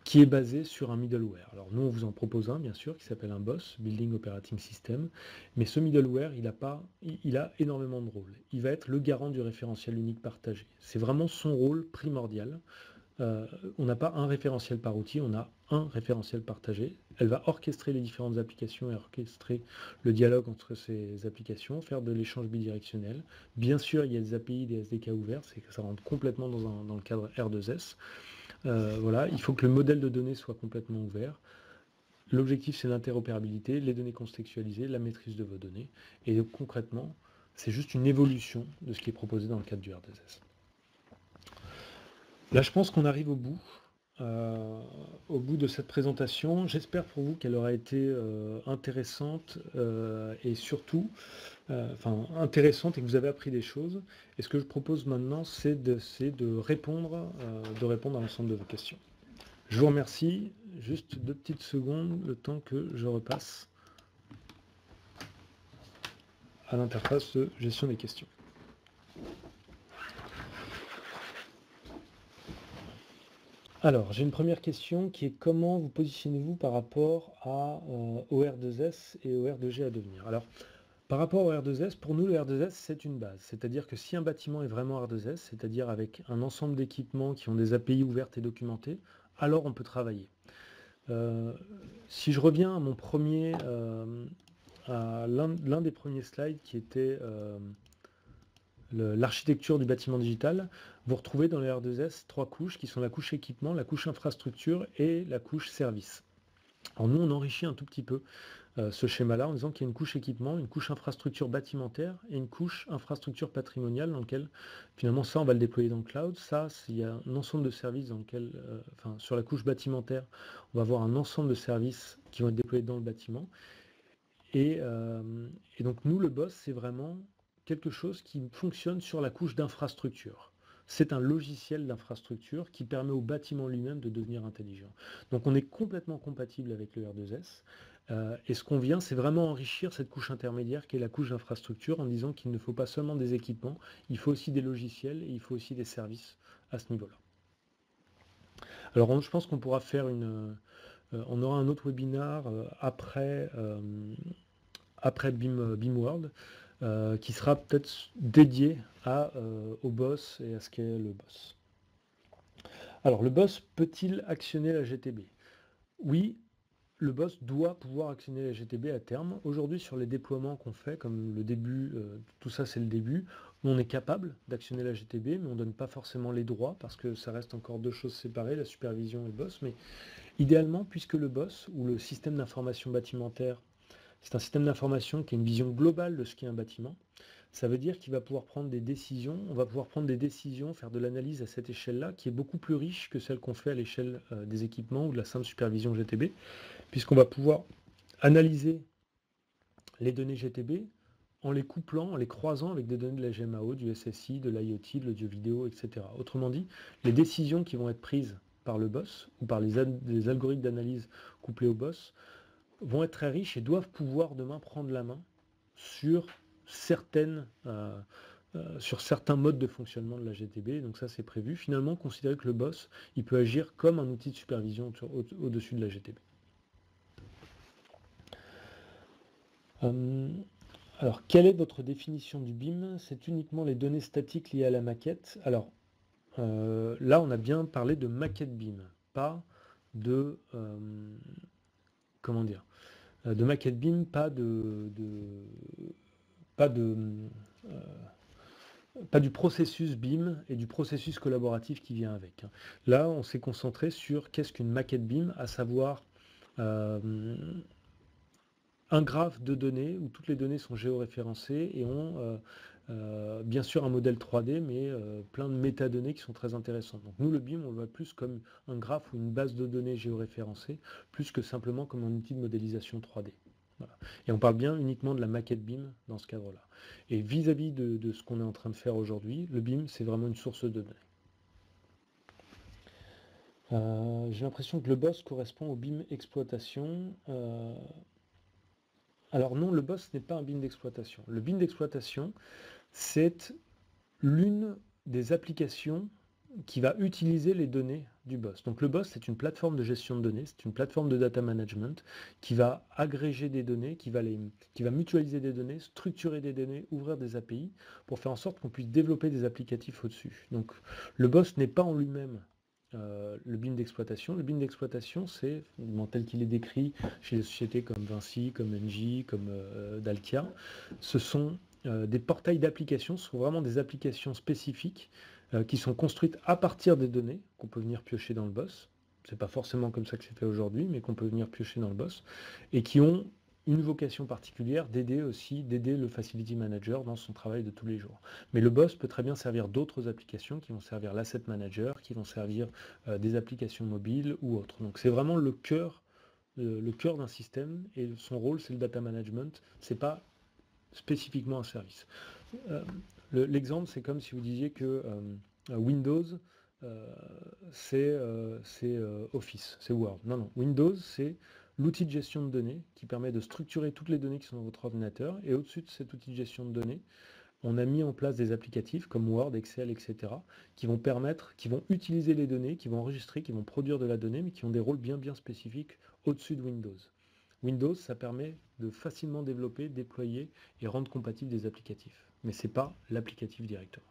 qui est basé sur un middleware. Alors nous, on vous en propose un, bien sûr, qui s'appelle un BOSS, Building Operating System, mais ce middleware, il a énormément de rôles. Il va être le garant du référentiel unique partagé. C'est vraiment son rôle primordial. On n'a pas un référentiel par outil, on a un référentiel partagé. Elle va orchestrer les différentes applications et orchestrer le dialogue entre ces applications, faire de l'échange bidirectionnel. Bien sûr, il y a des API, des SDK ouverts, c'est que ça rentre complètement dans le cadre R2S. Voilà, il faut que le modèle de données soit complètement ouvert. L'objectif, c'est l'interopérabilité, les données contextualisées, la maîtrise de vos données. Et donc, concrètement, c'est juste une évolution de ce qui est proposé dans le cadre du R2S. Là, je pense qu'on arrive au bout de cette présentation. J'espère pour vous qu'elle aura été intéressante et surtout intéressante et que vous avez appris des choses. Et ce que je propose maintenant, c'est de répondre à l'ensemble de vos questions. Je vous remercie. Juste 2 petites secondes, le temps que je repasse à l'interface de gestion des questions. Alors, j'ai une première question qui est comment vous positionnez-vous par rapport au R2S et au R2G à devenir? Alors, par rapport au R2S, pour nous, le R2S, c'est une base. C'est-à-dire que si un bâtiment est vraiment R2S, c'est-à-dire avec un ensemble d'équipements qui ont des API ouvertes et documentées, alors on peut travailler. Si je reviens à mon premier, à l'un des premiers slides qui était l'architecture du bâtiment digital, vous retrouvez dans le R2S 3 couches qui sont la couche équipement, la couche infrastructure et la couche service. Alors nous, on enrichit un tout petit peu ce schéma-là en disant qu'il y a une couche équipement, une couche infrastructure bâtimentaire et une couche infrastructure patrimoniale dans lequel finalement ça on va le déployer dans le cloud. Ça, il y a un ensemble de services dans lequel, sur la couche bâtimentaire, on va avoir un ensemble de services qui vont être déployés dans le bâtiment. Et donc nous, le BOSS, c'est vraiment quelque chose qui fonctionne sur la couche d'infrastructure. C'est un logiciel d'infrastructure qui permet au bâtiment lui-même de devenir intelligent. Donc on est complètement compatible avec le R2S. Et ce qu'on vient, c'est vraiment enrichir cette couche intermédiaire qui est la couche d'infrastructure en disant qu'il ne faut pas seulement des équipements, il faut aussi des logiciels et il faut aussi des services à ce niveau-là. Alors je pense qu'on pourra faire on aura un autre webinar après BIMworld qui sera peut-être dédié au BOSS et à ce qu'est le BOSS. Alors le BOSS peut-il actionner la GTB? Oui, le BOSS doit pouvoir actionner la GTB à terme. Aujourd'hui, sur les déploiements qu'on fait, comme le début, tout ça c'est le début, on est capable d'actionner la GTB, mais on ne donne pas forcément les droits, parce que ça reste encore deux choses séparées, la supervision et le BOSS. Mais idéalement, puisque le BOSS, ou le système d'information bâtimentaire, c'est un système d'information qui a une vision globale de ce qu'est un bâtiment, ça veut dire qu'il va pouvoir prendre des décisions, on va pouvoir prendre des décisions, faire de l'analyse à cette échelle-là, qui est beaucoup plus riche que celle qu'on fait à l'échelle des équipements ou de la simple supervision GTB, puisqu'on va pouvoir analyser les données GTB en les couplant, en les croisant avec des données de la GMAO, du SSI, de l'IoT, de l'audio vidéo, etc. Autrement dit, les décisions qui vont être prises par le BOSS ou par les algorithmes d'analyse couplés au BOSS vont être très riches et doivent pouvoir demain prendre la main sur certains modes de fonctionnement de la GTB. Donc ça, c'est prévu. Finalement, considérer que le BOSS, il peut agir comme un outil de supervision au-dessus de la GTB. Alors, quelle est votre définition du BIM? C'est uniquement les données statiques liées à la maquette. Alors, là, on a bien parlé de maquette BIM, pas de... comment dire? de maquette BIM, pas de, euh, pas du processus BIM et du processus collaboratif qui vient avec. Là, on s'est concentré sur qu'est-ce qu'une maquette BIM, à savoir un graphe de données où toutes les données sont géoréférencées et ont bien sûr un modèle 3D, mais plein de métadonnées qui sont très intéressantes. Donc nous, le BIM, on le voit plus comme un graphe ou une base de données géoréférencée, plus que simplement comme un outil de modélisation 3D. Voilà. Et on parle bien uniquement de la maquette BIM dans ce cadre-là. Et vis-à-vis de ce qu'on est en train de faire aujourd'hui, le BIM, c'est vraiment une source de données. J'ai l'impression que le boss correspond au BIM exploitation. Alors non, le boss n'est pas un BIM d'exploitation. Le BIM d'exploitation, c'est l'une des applications qui va utiliser les données du boss. Donc le boss, c'est une plateforme de gestion de données, c'est une plateforme de data management qui va agréger des données, qui va mutualiser des données, structurer des données, ouvrir des API pour faire en sorte qu'on puisse développer des applicatifs au-dessus. Donc le boss n'est pas en lui-même le BIM d'exploitation. Le BIM d'exploitation, c'est, tel qu'il est décrit chez des sociétés comme Vinci, comme Engie, comme Dalkia, ce sont des portails d'applications, ce sont vraiment des applications spécifiques qui sont construites à partir des données qu'on peut venir piocher dans le boss. C'est pas forcément comme ça que c'est fait aujourd'hui, mais qu'on peut venir piocher dans le boss, et qui ont une vocation particulière d'aider le facility manager dans son travail de tous les jours. Mais le boss peut très bien servir d'autres applications qui vont servir l'asset manager, qui vont servir des applications mobiles ou autres. Donc c'est vraiment le cœur d'un système, et son rôle, c'est le data management. C'est pas spécifiquement un service. L'exemple, c'est comme si vous disiez que Windows, c'est Office, c'est Word. Non, non. Windows, c'est l'outil de gestion de données qui permet de structurer toutes les données qui sont dans votre ordinateur. Et au-dessus de cet outil de gestion de données, on a mis en place des applicatifs comme Word, Excel, etc., qui vont utiliser les données, qui vont enregistrer, qui vont produire de la donnée, mais qui ont des rôles bien spécifiques au-dessus de Windows. Windows, ça permet de facilement développer, déployer et rendre compatibles des applicatifs. Mais ce n'est pas l'applicatif directement.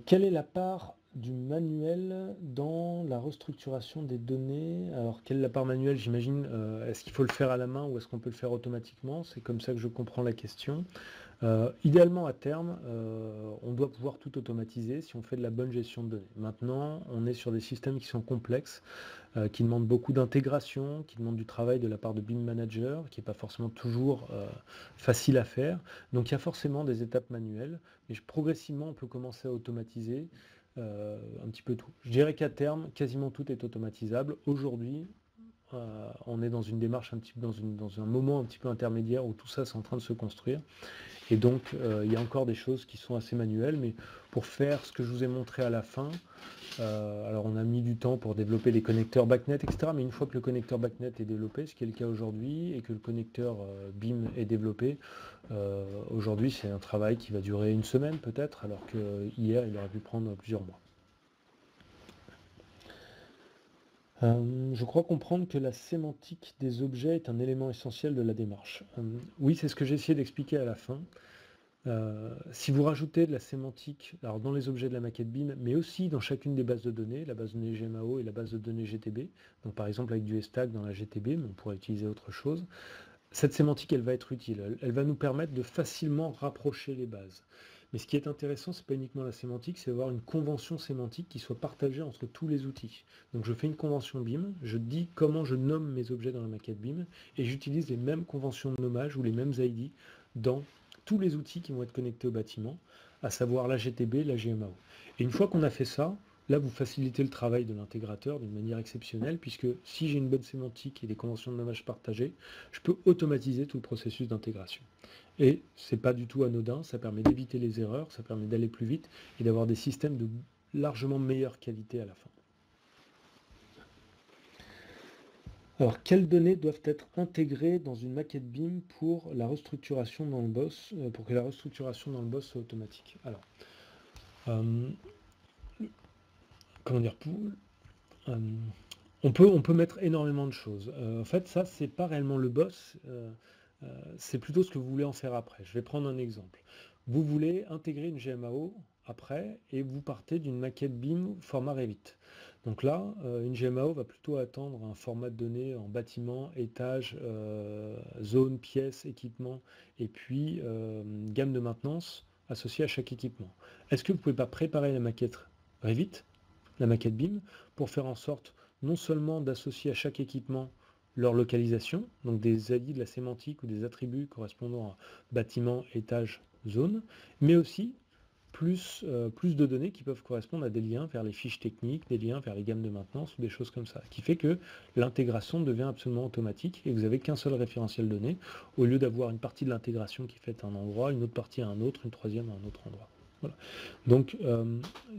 Quelle est la part du manuel dans la restructuration des données? Alors, quelle est la part manuelle? J'imagine, est-ce qu'il faut le faire à la main ou est-ce qu'on peut le faire automatiquement? C'est comme ça que je comprends la question. Idéalement, à terme, on doit pouvoir tout automatiser si on fait de la bonne gestion de données. Maintenant, on est sur des systèmes qui sont complexes, qui demandent beaucoup d'intégration, qui demandent du travail de la part de BIM Manager, qui n'est pas forcément toujours facile à faire. Donc il y a forcément des étapes manuelles, mais progressivement, on peut commencer à automatiser un petit peu tout. Je dirais qu'à terme, quasiment tout est automatisable. Aujourd'hui, on est dans une démarche dans un moment un petit peu intermédiaire où tout ça c'est en train de se construire. Et donc il y a encore des choses qui sont assez manuelles, mais pour faire ce que je vous ai montré à la fin, alors on a mis du temps pour développer les connecteurs BACnet, etc. Mais une fois que le connecteur BACnet est développé, ce qui est le cas aujourd'hui, et que le connecteur BIM est développé, aujourd'hui c'est un travail qui va durer une semaine peut-être, alors que hier il aurait pu prendre plusieurs mois. Je crois comprendre que la sémantique des objets est un élément essentiel de la démarche. Oui, c'est ce que j'ai essayé d'expliquer à la fin. Si vous rajoutez de la sémantique alors dans les objets de la maquette BIM, mais aussi dans chacune des bases de données, la base de données GMAO et la base de données GTB, donc par exemple avec du stack dans la GTB, mais on pourrait utiliser autre chose, cette sémantique, elle va être utile. Elle va nous permettre de facilement rapprocher les bases. Mais ce qui est intéressant, c'est pas uniquement la sémantique, c'est avoir une convention sémantique qui soit partagée entre tous les outils. Donc je fais une convention BIM, je dis comment je nomme mes objets dans la maquette BIM, et j'utilise les mêmes conventions de nommage ou les mêmes ID dans tous les outils qui vont être connectés au bâtiment, à savoir la GTB, la GMAO. Et une fois qu'on a fait ça, là, vous facilitez le travail de l'intégrateur d'une manière exceptionnelle, puisque si j'ai une bonne sémantique et des conventions de nommage partagées, je peux automatiser tout le processus d'intégration. Et c'est pas du tout anodin, ça permet d'éviter les erreurs, ça permet d'aller plus vite et d'avoir des systèmes de largement meilleure qualité à la fin. Alors, quelles données doivent être intégrées dans une maquette BIM pour la restructuration dans le boss, pour que la restructuration dans le boss soit automatique? Alors, comment dire, on peut mettre énormément de choses. En fait, ça, c'est pas réellement le boss, c'est plutôt ce que vous voulez en faire après. Je vais prendre un exemple. Vous voulez intégrer une GMAO après et vous partez d'une maquette BIM format Revit. Donc là, une GMAO va plutôt attendre un format de données en bâtiment, étage, zone, pièce, équipement et puis gamme de maintenance associée à chaque équipement. Est-ce que vous ne pouvez pas préparer la maquette Revit, la maquette BIM, pour faire en sorte non seulement d'associer à chaque équipement leur localisation, donc des AI de la sémantique ou des attributs correspondant à bâtiment, étage, zone, mais aussi plus de données qui peuvent correspondre à des liens vers les fiches techniques, des liens vers les gammes de maintenance ou des choses comme ça. Ce qui fait que l'intégration devient absolument automatique et vous n'avez qu'un seul référentiel donné, au lieu d'avoir une partie de l'intégration qui est faite à un endroit, une autre partie à un autre, une troisième à un autre endroit. Voilà. Donc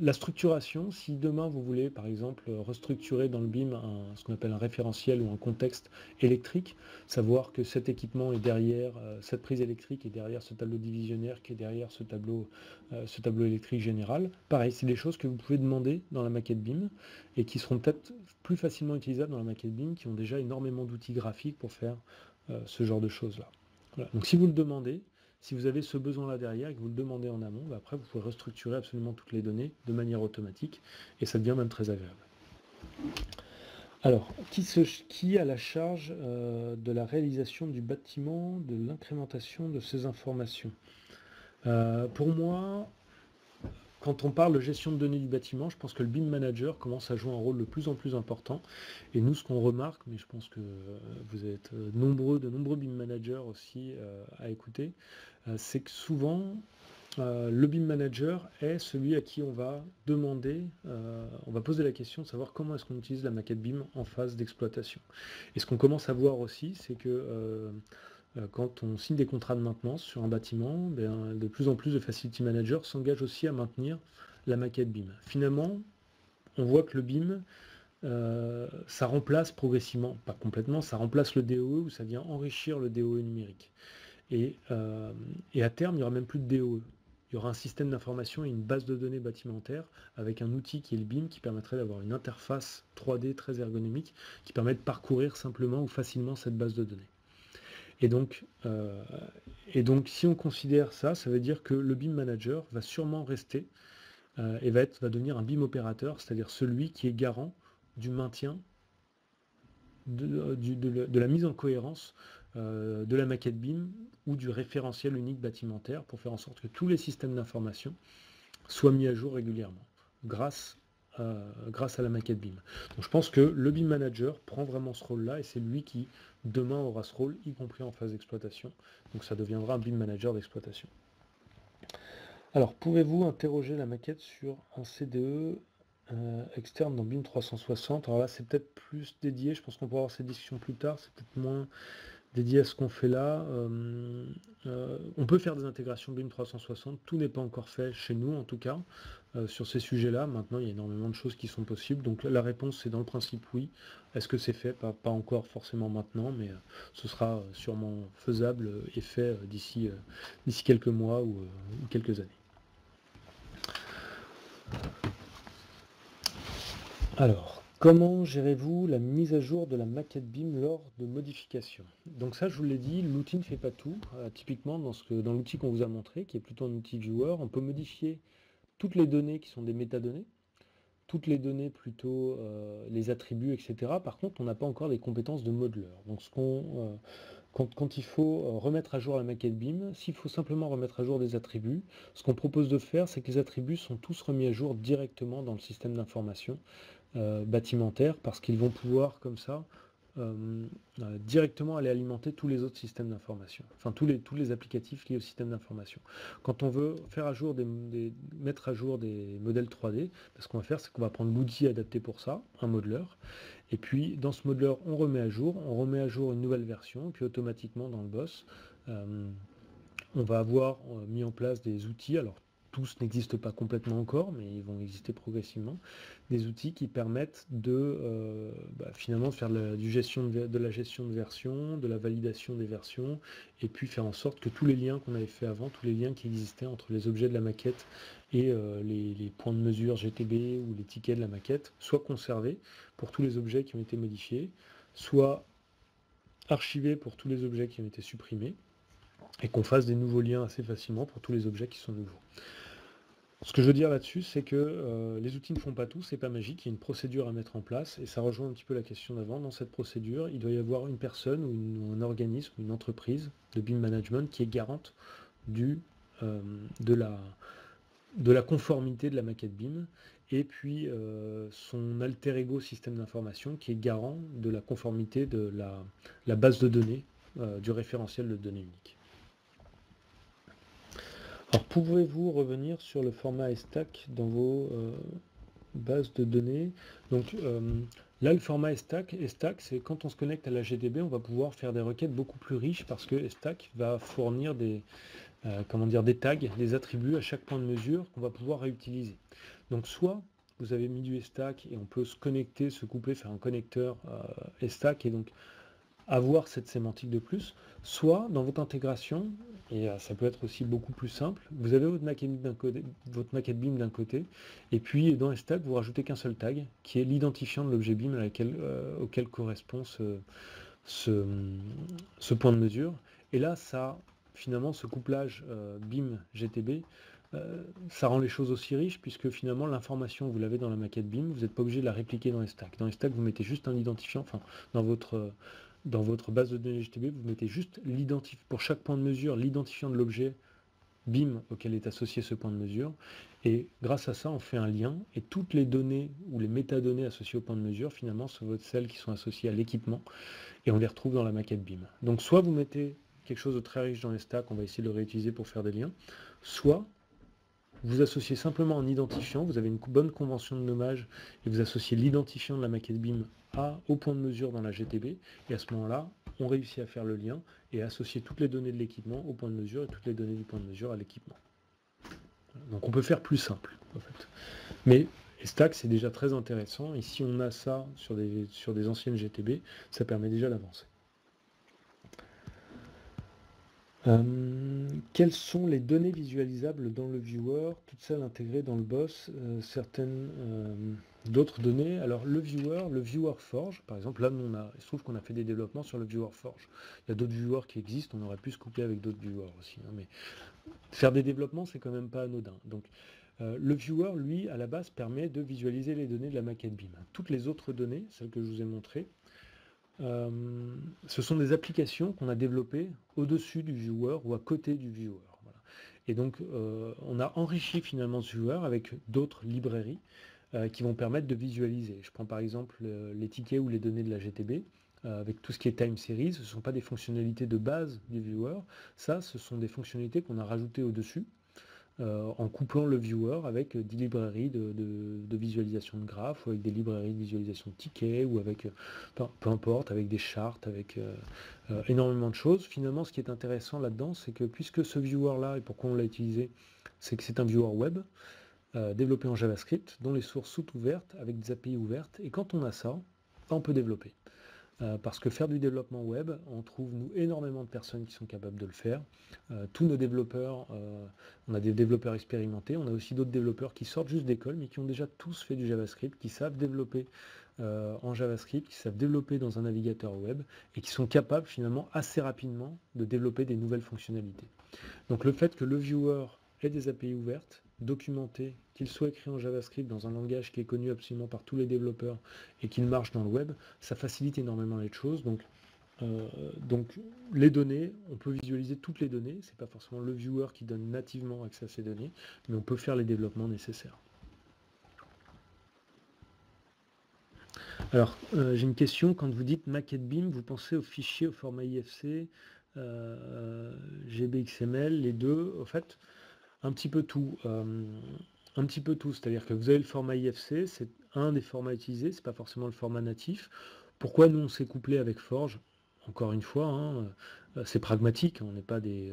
la structuration, si demain vous voulez par exemple restructurer dans le BIM ce qu'on appelle un référentiel ou un contexte électrique, savoir que cet équipement est derrière, cette prise électrique est derrière ce tableau divisionnaire qui est derrière ce tableau électrique général, pareil, c'est des choses que vous pouvez demander dans la maquette BIM et qui seront peut-être plus facilement utilisables dans la maquette BIM, qui ont déjà énormément d'outils graphiques pour faire ce genre de choses-là. Voilà. Donc si vous le demandez, si vous avez ce besoin-là derrière et que vous le demandez en amont, après vous pouvez restructurer absolument toutes les données de manière automatique et ça devient même très agréable. Alors, qui a la charge de la réalisation du bâtiment, de l'incrémentation de ces informations? Pour moi, quand on parle de gestion de données du bâtiment, je pense que le BIM Manager commence à jouer un rôle de plus en plus important. Et nous, ce qu'on remarque, mais je pense que vous êtes de nombreux BIM Managers aussi à écouter, c'est que souvent, le BIM Manager est celui à qui on va demander, on va poser la question de savoir comment est-ce qu'on utilise la maquette BIM en phase d'exploitation. Et ce qu'on commence à voir aussi, c'est que quand on signe des contrats de maintenance sur un bâtiment, de plus en plus de facility managers s'engagent aussi à maintenir la maquette BIM. Finalement, on voit que le BIM, ça remplace progressivement, pas complètement, ça remplace le DOE ou ça vient enrichir le DOE numérique. Et à terme, il n'y aura même plus de DOE. Il y aura un système d'information et une base de données bâtimentaire avec un outil qui est le BIM qui permettrait d'avoir une interface 3D très ergonomique qui permet de parcourir simplement ou facilement cette base de données. Et donc, si on considère ça, ça veut dire que le BIM Manager va sûrement rester et va devenir un BIM opérateur, c'est-à-dire celui qui est garant du maintien, de la mise en cohérence de la maquette BIM ou du référentiel unique bâtimentaire pour faire en sorte que tous les systèmes d'information soient mis à jour régulièrement grâce à la maquette BIM. Donc je pense que le BIM Manager prend vraiment ce rôle-là et c'est lui qui demain aura ce rôle, y compris en phase d'exploitation. Donc ça deviendra un BIM Manager d'exploitation. Alors, pouvez-vous interroger la maquette sur un CDE externe dans BIM 360? Alors là, c'est peut-être plus dédié, je pense qu'on pourra avoir cette discussion plus tard, c'est peut-être moins dédié à ce qu'on fait là. On peut faire des intégrations BIM 360, tout n'est pas encore fait chez nous en tout cas, sur ces sujets-là. Maintenant, il y a énormément de choses qui sont possibles, donc la réponse c'est dans le principe oui. Est-ce que c'est fait? Pas encore forcément maintenant, mais ce sera sûrement faisable et fait d'ici quelques mois ou quelques années. Alors, comment gérez-vous la mise à jour de la maquette BIM lors de modifications? Donc ça, je vous l'ai dit, l'outil ne fait pas tout. Typiquement, dans l'outil qu'on vous a montré, qui est plutôt un outil viewer, on peut modifier toutes les données qui sont des métadonnées, toutes les données plutôt, les attributs, etc. Par contre, on n'a pas encore les compétences de modeler. Donc quand il faut remettre à jour la maquette BIM, s'il faut simplement remettre à jour des attributs, ce qu'on propose de faire, c'est que les attributs sont tous remis à jour directement dans le système d'information bâtimentaire, parce qu'ils vont pouvoir comme ça directement aller alimenter tous les autres systèmes d'information, enfin tous les applicatifs liés au système d'information. Quand on veut faire à jour mettre à jour des modèles 3D, ce qu'on va faire, c'est qu'on va prendre l'outil adapté pour ça, un modeler, et puis dans ce modeler, on remet à jour une nouvelle version, et puis automatiquement dans le boss, on va avoir mis en place des outils, alors tous n'existent pas complètement encore, mais ils vont exister progressivement, des outils qui permettent de finalement faire de la gestion de versions, de la validation des versions, et puis faire en sorte que tous les liens qu'on avait fait avant, tous les liens qui existaient entre les objets de la maquette et les points de mesure GTB ou les tickets de la maquette, soient conservés pour tous les objets qui ont été modifiés, soit archivés pour tous les objets qui ont été supprimés, et qu'on fasse des nouveaux liens assez facilement pour tous les objets qui sont nouveaux. Ce que je veux dire là-dessus, c'est que les outils ne font pas tout, c'est pas magique, il y a une procédure à mettre en place, et ça rejoint un petit peu la question d'avant. Dans cette procédure, il doit y avoir une personne ou un organisme, une entreprise de BIM management qui est garante du, euh, de, la, de la conformité de la maquette BIM, et puis son alter ego système d'information qui est garant de la conformité de la base de données, du référentiel de données uniques. Alors, pouvez-vous revenir sur le format STAC dans vos bases de données? Donc là, le format STAC, c'est quand on se connecte à la GDB, on va pouvoir faire des requêtes beaucoup plus riches parce que STAC va fournir des tags, des attributs à chaque point de mesure qu'on va pouvoir réutiliser. Donc soit vous avez mis du STAC et on peut se connecter, se coupler, faire un connecteur STAC et donc avoir cette sémantique de plus, soit dans votre intégration, et ça peut être aussi beaucoup plus simple, vous avez votre maquette BIM d'un côté, et puis dans STAC, vous rajoutez qu'un seul tag, qui est l'identifiant de l'objet BIM auquel correspond ce point de mesure. Et là, ça, finalement, ce couplage BIM GTB, ça rend les choses aussi riches, puisque finalement, l'information, vous l'avez dans la maquette BIM, vous n'êtes pas obligé de la répliquer dans STAC. Dans STAC, vous mettez juste un identifiant, enfin, dans votre base de données GTB, vous mettez juste pour chaque point de mesure, l'identifiant de l'objet BIM auquel est associé ce point de mesure. Et grâce à ça, on fait un lien et toutes les données ou les métadonnées associées au point de mesure, finalement, sont celles qui sont associées à l'équipement et on les retrouve dans la maquette BIM. Donc soit vous mettez quelque chose de très riche dans les stacks, on va essayer de le réutiliser pour faire des liens, soit vous associez simplement un identifiant, vous avez une bonne convention de nommage et vous associez l'identifiant de la maquette BIM au point de mesure dans la GTB, et à ce moment-là, on réussit à faire le lien et à associer toutes les données de l'équipement au point de mesure et toutes les données du point de mesure à l'équipement. Donc on peut faire plus simple, en fait. Mais Stack, c'est déjà très intéressant, et si on a ça sur des anciennes GTB, ça permet déjà d'avancer. Quelles sont les données visualisables dans le viewer, toutes celles intégrées dans le boss, certaines d'autres données? Alors le viewer Forge, par exemple, là il se trouve qu'on a fait des développements sur le viewer Forge. Il y a d'autres viewers qui existent, on aurait pu se coupler avec d'autres viewers aussi, hein, mais faire des développements, c'est quand même pas anodin. Donc le viewer, lui, à la base, permet de visualiser les données de la maquette BIM. Toutes les autres données, celles que je vous ai montrées, ce sont des applications qu'on a développées au-dessus du viewer ou à côté du viewer. Voilà. Et donc, on a enrichi finalement ce viewer avec d'autres librairies qui vont permettre de visualiser. Je prends par exemple les tickets ou les données de la GTB. Avec tout ce qui est time series, ce ne sont pas des fonctionnalités de base du viewer, ça, ce sont des fonctionnalités qu'on a rajoutées au-dessus, en couplant le viewer avec des librairies de visualisation de graphes, ou avec des librairies de visualisation de tickets, ou avec, peu importe, avec des charts, avec énormément de choses. Finalement, ce qui est intéressant là-dedans, c'est que puisque ce viewer-là, et pourquoi on l'a utilisé, c'est que c'est un viewer web, développé en JavaScript, dont les sources sont ouvertes, avec des API ouvertes, et quand on a ça, on peut développer. Parce que faire du développement web, on trouve nous énormément de personnes qui sont capables de le faire. Tous nos développeurs, on a des développeurs expérimentés, on a aussi d'autres développeurs qui sortent juste d'école, mais qui ont déjà tous fait du JavaScript, qui savent développer en JavaScript, qui savent développer dans un navigateur web, et qui sont capables finalement assez rapidement de développer des nouvelles fonctionnalités. Donc le fait que le viewer ait des API ouvertes, documenté, qu'il soit écrit en JavaScript dans un langage qui est connu absolument par tous les développeurs et qu'il marche dans le web, ça facilite énormément les choses. Donc les données, on peut visualiser toutes les données, c'est pas forcément le viewer qui donne nativement accès à ces données, mais on peut faire les développements nécessaires. Alors, j'ai une question, quand vous dites maquette BIM, vous pensez aux fichiers au format IFC, GBXML, les deux, en fait, un petit peu tout. C'est-à-dire que vous avez le format IFC, c'est un des formats utilisés, c'est pas forcément le format natif. Pourquoi nous on s'est couplé avec Forge? Encore une fois, hein, c'est pragmatique, on n'a pas de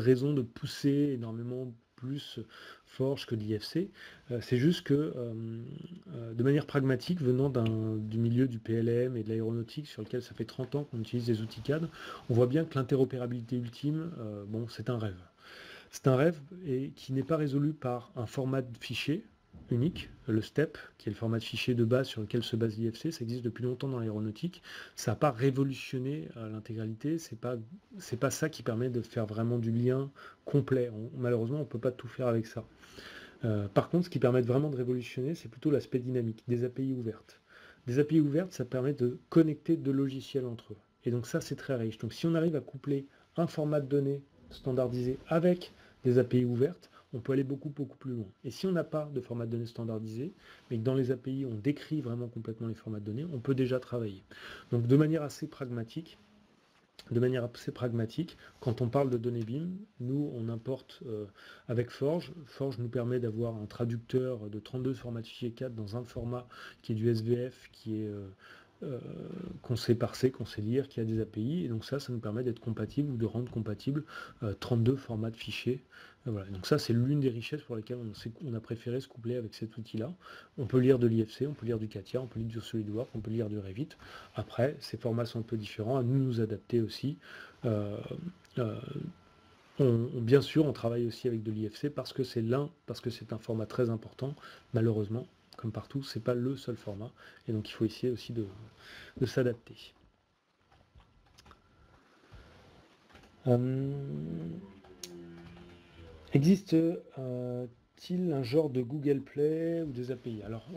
raison de pousser énormément plus Forge que l'IFC. C'est juste que de manière pragmatique, venant du milieu du PLM et de l'aéronautique, sur lequel ça fait 30 ans qu'on utilise des outils CAD, on voit bien que l'interopérabilité ultime, bon, c'est un rêve. C'est un rêve qui n'est pas résolu par un format de fichier, unique, le STEP, qui est le format de fichier de base sur lequel se base l'IFC, ça existe depuis longtemps dans l'aéronautique. Ça n'a pas révolutionné l'intégralité, c'est pas ça qui permet de faire vraiment du lien complet. Malheureusement, on ne peut pas tout faire avec ça. Par contre, ce qui permet vraiment de révolutionner, c'est plutôt l'aspect dynamique, des API ouvertes. Des API ouvertes, ça permet de connecter deux logiciels entre eux. Et donc ça, c'est très riche. Donc si on arrive à coupler un format de données standardisé avec des API ouvertes, on peut aller beaucoup plus loin. Et si on n'a pas de format de données standardisé, mais que dans les API, on décrit vraiment complètement les formats de données, on peut déjà travailler. Donc de manière assez pragmatique, quand on parle de données BIM, nous on importe avec Forge. Forge nous permet d'avoir un traducteur de 32 formats de fichier 4 dans un format qui est du SVF, qui est qu'on sait parser, qu'on sait lire, qui a des API, et donc ça nous permet d'être compatible ou de rendre compatible 32 formats de fichiers. Voilà. Donc ça, c'est l'une des richesses pour lesquelles on a préféré se coupler avec cet outil-là. On peut lire de l'IFC, on peut lire du CATIA, on peut lire du SolidWorks, on peut lire du Revit. Après, ces formats sont un peu différents, à nous adapter aussi. Bien sûr, on travaille aussi avec de l'IFC parce que c'est un format très important. Malheureusement, comme partout, c'est pas le seul format. Et donc il faut essayer aussi de s'adapter. Existe-t-il un genre de Google Play ou des API? Alors,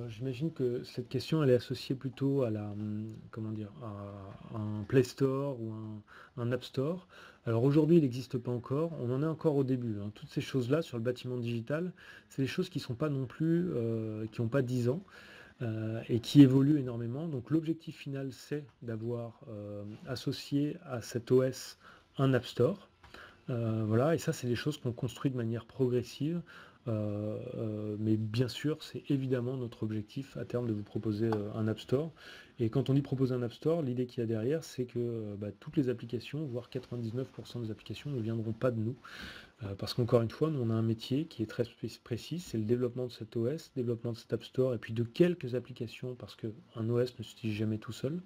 j'imagine que cette question elle est associée plutôt à à un Play Store ou un App Store. Alors aujourd'hui, il n'existe pas encore. On en est encore au début. Hein. Toutes ces choses-là sur le bâtiment digital, c'est des choses qui sont pas non plus, qui n'ont pas 10 ans. Et qui évoluent énormément. Donc l'objectif final, c'est d'avoir associé à cet OS un App Store. Voilà, et ça, c'est des choses qu'on construit de manière progressive. Mais bien sûr, c'est évidemment notre objectif à terme de vous proposer un App Store. Et quand on dit proposer un App Store, l'idée qu'il y a derrière, c'est que toutes les applications, voire 99% des applications, ne viendront pas de nous. Parce qu'encore une fois, nous on a un métier qui est très précis, c'est le développement de cet OS, développement de cet App Store, et puis de quelques applications, parce qu'un OS ne s'utilise jamais tout seul.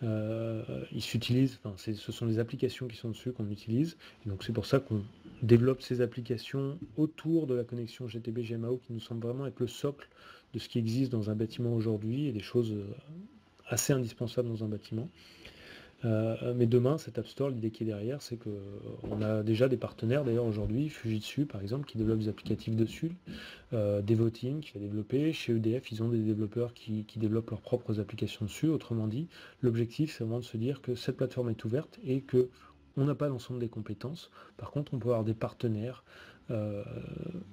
Ce sont les applications qui sont dessus qu'on utilise, et donc c'est pour ça qu'on développe ces applications autour de la connexion GTB GMAO qui nous semble vraiment être le socle de ce qui existe dans un bâtiment aujourd'hui, et des choses assez indispensables dans un bâtiment. Mais demain, cet App Store, l'idée qui est derrière, c'est qu'on a déjà des partenaires, d'ailleurs aujourd'hui, Fujitsu par exemple, qui développe des applicatifs dessus, Devoting qui va développer, chez EDF, ils ont des développeurs qui développent leurs propres applications dessus. Autrement dit, l'objectif, c'est vraiment de se dire que cette plateforme est ouverte et que on n'a pas l'ensemble des compétences. Par contre, on peut avoir des partenaires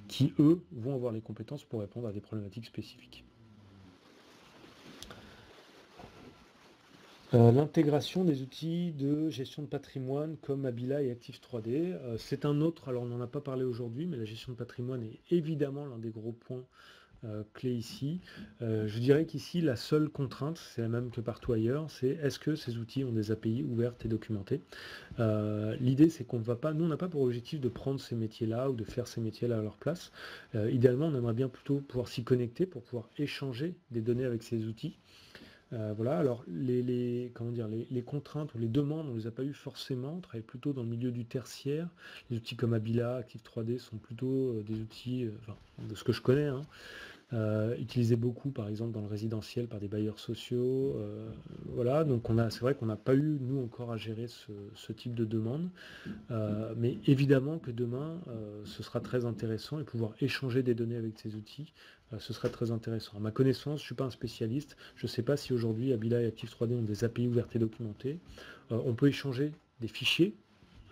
qui, eux, vont avoir les compétences pour répondre à des problématiques spécifiques. L'intégration des outils de gestion de patrimoine comme Abila et Active 3D, c'est un autre, alors on n'en a pas parlé aujourd'hui, mais la gestion de patrimoine est évidemment l'un des gros points clés ici. Je dirais qu'ici, la seule contrainte, c'est la même que partout ailleurs, c'est est-ce que ces outils ont des API ouvertes et documentées. L'idée, c'est qu'on ne va pas, nous on n'a pas pour objectif de prendre ces métiers-là ou de faire ces métiers-là à leur place. Idéalement, on aimerait bien plutôt pouvoir s'y connecter pour pouvoir échanger des données avec ces outils. Voilà, alors les contraintes ou les demandes, on ne les a pas eues forcément, on travaille plutôt dans le milieu du tertiaire. Les outils comme Abila, Active 3D sont plutôt des outils, de ce que je connais, hein, utilisés beaucoup par exemple dans le résidentiel par des bailleurs sociaux. Voilà, donc c'est vrai qu'on n'a pas eu, nous, encore à gérer ce type de demande. Mais évidemment que demain, ce sera très intéressant et pouvoir échanger des données avec ces outils, ce serait très intéressant. À ma connaissance, je ne suis pas un spécialiste, je ne sais pas si aujourd'hui Abila et Active 3D ont des API ouvertes et documentées. On peut échanger des fichiers,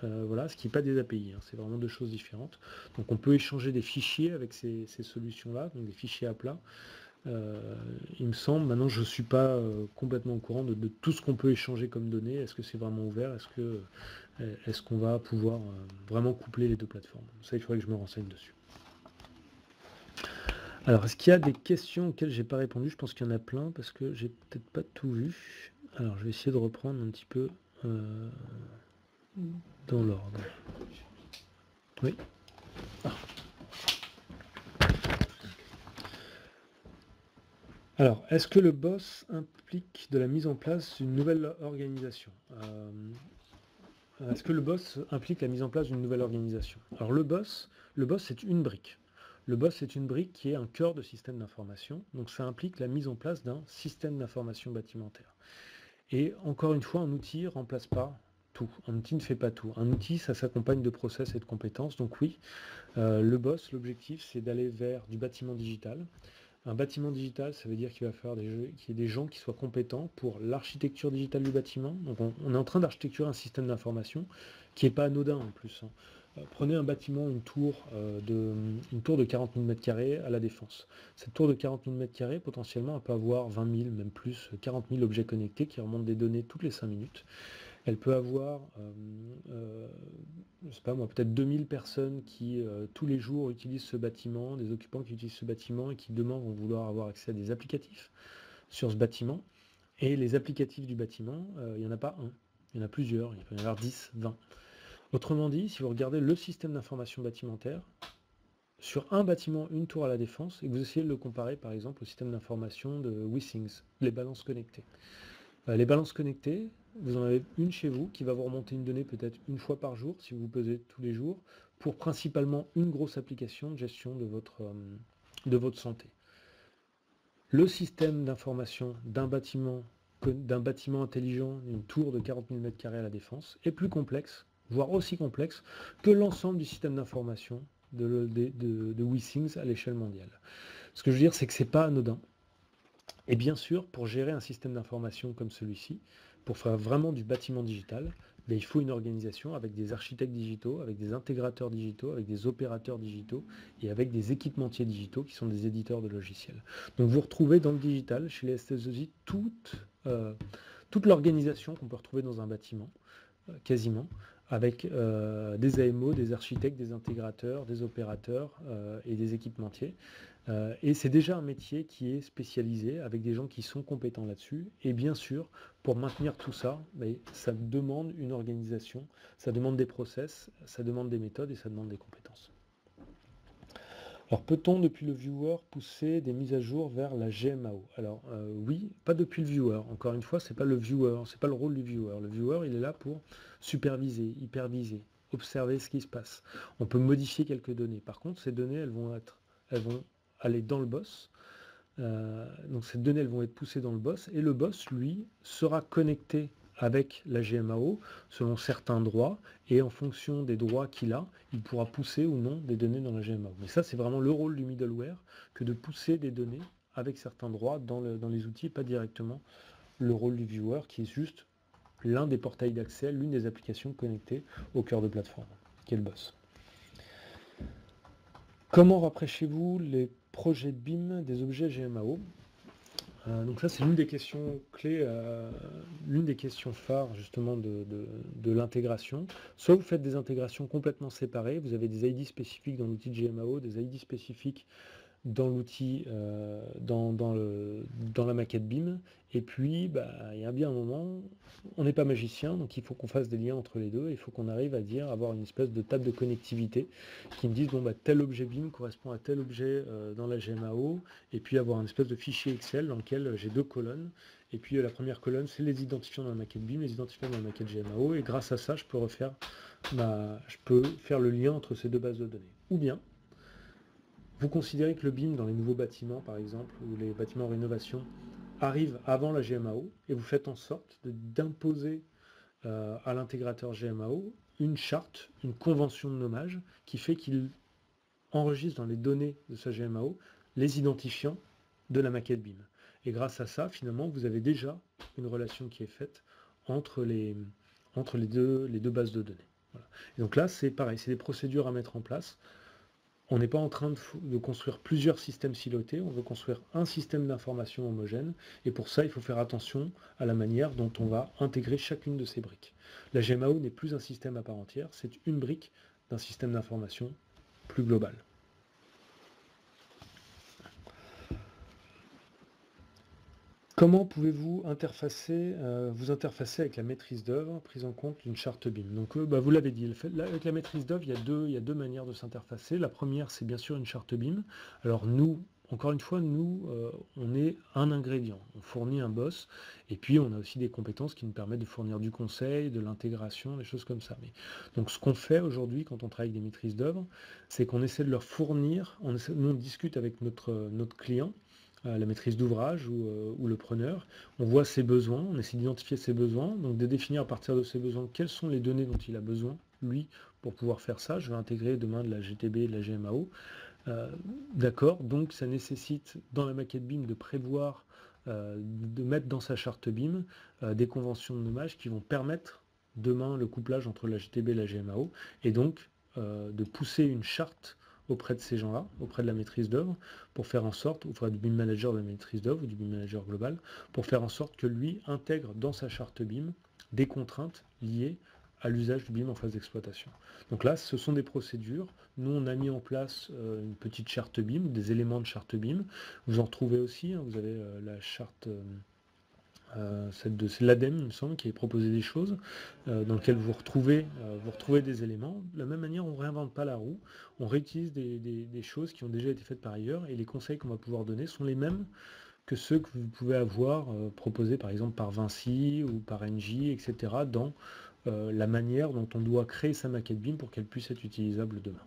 voilà, ce qui n'est pas des API, hein, c'est vraiment deux choses différentes. Donc on peut échanger des fichiers avec ces solutions-là, donc des fichiers à plat. Il me semble, maintenant je ne suis pas complètement au courant de tout ce qu'on peut échanger comme données. Est-ce que c'est vraiment ouvert? Est-ce qu'on va pouvoir vraiment coupler les deux plateformes? Ça, il faudrait que je me renseigne dessus. Alors, est-ce qu'il y a des questions auxquelles j'ai pas répondu? Je pense qu'il y en a plein parce que j'ai peut-être pas tout vu. Alors, je vais essayer de reprendre un petit peu dans l'ordre. Oui. Ah. Alors, est-ce que le boss implique de la mise en place d'une nouvelle organisation? Est-ce que le boss implique la mise en place d'une nouvelle organisation? Alors le boss c'est une brique. Le BOSS est une brique qui est un cœur de système d'information, donc ça implique la mise en place d'un système d'information bâtimentaire. Et encore une fois, un outil ne remplace pas tout. Un outil ne fait pas tout. Un outil, ça s'accompagne de process et de compétences. Donc oui, le BOSS, l'objectif, c'est d'aller vers du bâtiment digital. Un bâtiment digital, ça veut dire qu'il va falloir qu'il y ait des gens qui soient compétents pour l'architecture digitale du bâtiment. Donc on est en train d'architecturer un système d'information qui n'est pas anodin en plus, hein. Prenez un bâtiment, une tour de 40 000 m² à la Défense. Cette tour de 40 000 m², potentiellement, elle peut avoir 20 000, même plus, 40 000 objets connectés qui remontent des données toutes les 5 minutes. Elle peut avoir, je sais pas moi, peut-être 2000 personnes qui, tous les jours, utilisent ce bâtiment, des occupants qui utilisent ce bâtiment et qui demain vont vouloir avoir accès à des applicatifs sur ce bâtiment. Et les applicatifs du bâtiment, il n'y en a pas un, il y en a plusieurs, il peut y en avoir 10, 20. Autrement dit, si vous regardez le système d'information bâtimentaire, sur un bâtiment, une tour à la Défense, et que vous essayez de le comparer par exemple au système d'information de WeThings, les balances connectées. Les balances connectées, vous en avez une chez vous qui va vous remonter une donnée peut-être une fois par jour, si vous vous pesez tous les jours, pour principalement une grosse application de gestion de votre santé. Le système d'information d'un bâtiment intelligent, une tour de 40 000 m² à la Défense, est plus complexe, voire aussi complexe, que l'ensemble du système d'information de WeThings à l'échelle mondiale. Ce que je veux dire, c'est que ce n'est pas anodin. Et bien sûr, pour gérer un système d'information comme celui-ci, pour faire vraiment du bâtiment digital, il faut une organisation avec des architectes digitaux, avec des intégrateurs digitaux, avec des opérateurs digitaux et avec des équipementiers digitaux qui sont des éditeurs de logiciels. Donc vous retrouvez dans le digital, chez les SS2I, toute l'organisation qu'on peut retrouver dans un bâtiment, quasiment, avec des AMO, des architectes, des intégrateurs, des opérateurs et des équipementiers. Et c'est déjà un métier qui est spécialisé, avec des gens qui sont compétents là-dessus. Et bien sûr, pour maintenir tout ça, ça demande une organisation, ça demande des process, ça demande des méthodes et ça demande des compétences. Alors, peut-on, depuis le viewer, pousser des mises à jour vers la GMAO? Alors, oui, pas depuis le viewer. Encore une fois, c'est pas le viewer, c'est pas le rôle du viewer. Le viewer, il est là pour superviser, hyperviser, observer ce qui se passe. On peut modifier quelques données. Par contre, ces données, elles vont aller dans le BOSS. Donc, ces données, elles vont être poussées dans le BOSS. Et le BOSS, lui, sera connecté avec la GMAO selon certains droits, et en fonction des droits qu'il a, il pourra pousser ou non des données dans la GMAO. Mais ça, c'est vraiment le rôle du middleware, que de pousser des données avec certains droits dans les outils, pas directement le rôle du viewer, qui est juste l'un des portails d'accès, l'une des applications connectées au cœur de plateforme, qui est le BOSS. Comment rapprochez-vous les projets de BIM des objets GMAO? Donc ça, c'est l'une des questions clés, l'une des questions phares justement de l'intégration. Soit vous faites des intégrations complètement séparées, vous avez des ID spécifiques dans l'outil de GMAO, des ID spécifiques dans l'outil, dans la maquette BIM, et puis il y a bien un moment, on n'est pas magicien, donc il faut qu'on fasse des liens entre les deux, il faut qu'on arrive à avoir une espèce de table de connectivité qui me dise tel objet BIM correspond à tel objet dans la GMAO, et puis avoir une espèce de fichier Excel dans lequel j'ai deux colonnes, et puis la première colonne c'est les identifiants dans la maquette BIM, les identifiants dans la maquette GMAO, et grâce à ça je peux faire le lien entre ces deux bases de données. Ou bien vous considérez que le BIM dans les nouveaux bâtiments, par exemple, ou les bâtiments en rénovation, arrive avant la GMAO, et vous faites en sorte d'imposer à l'intégrateur GMAO une charte, une convention de nommage, qui fait qu'il enregistre dans les données de sa GMAO les identifiants de la maquette BIM. Et grâce à ça, finalement, vous avez déjà une relation qui est faite entre les deux bases de données. Voilà. Et donc là, c'est pareil, c'est des procédures à mettre en place. On n'est pas en train de construire plusieurs systèmes silotés, on veut construire un système d'information homogène, et pour ça, il faut faire attention à la manière dont on va intégrer chacune de ces briques. La GMAO n'est plus un système à part entière, c'est une brique d'un système d'information plus global. Comment pouvez-vous vous interfacer avec la maîtrise d'œuvre, prise en compte d'une charte BIM? Donc vous l'avez dit, avec la maîtrise d'œuvre, il y a deux manières de s'interfacer. La première, c'est bien sûr une charte BIM. Alors nous, encore une fois, nous, on est un ingrédient. On fournit un boss, et puis on a aussi des compétences qui nous permettent de fournir du conseil, de l'intégration, des choses comme ça. Donc ce qu'on fait aujourd'hui quand on travaille avec des maîtrises d'œuvre, c'est qu'on essaie de leur fournir, nous on discute avec notre client, la maîtrise d'ouvrage ou le preneur, on voit ses besoins, on essaie d'identifier ses besoins, donc de définir à partir de ses besoins quelles sont les données dont il a besoin, lui, pour pouvoir faire ça. Je vais intégrer demain de la GTB et de la GMAO. D'accord, donc ça nécessite dans la maquette BIM de prévoir, de mettre dans sa charte BIM des conventions de nommage qui vont permettre demain le couplage entre la GTB et la GMAO, et donc de pousser une charte auprès de ces gens-là, auprès de la maîtrise d'œuvre, pour faire en sorte, auprès du BIM manager de la maîtrise d'œuvre ou du BIM manager global, pour faire en sorte que lui intègre dans sa charte BIM des contraintes liées à l'usage du BIM en phase d'exploitation. Donc là, ce sont des procédures. Nous, on a mis en place une petite charte BIM, des éléments de charte BIM. Vous en retrouvez aussi, hein, vous avez la charte, c'est l'ADEME, il me semble, qui est proposé des choses, dans lequel vous retrouvez des éléments. De la même manière, on ne réinvente pas la roue, on réutilise des choses qui ont déjà été faites par ailleurs, et les conseils qu'on va pouvoir donner sont les mêmes que ceux que vous pouvez avoir proposés par exemple par Vinci ou par Engie, etc., dans la manière dont on doit créer sa maquette BIM pour qu'elle puisse être utilisable demain.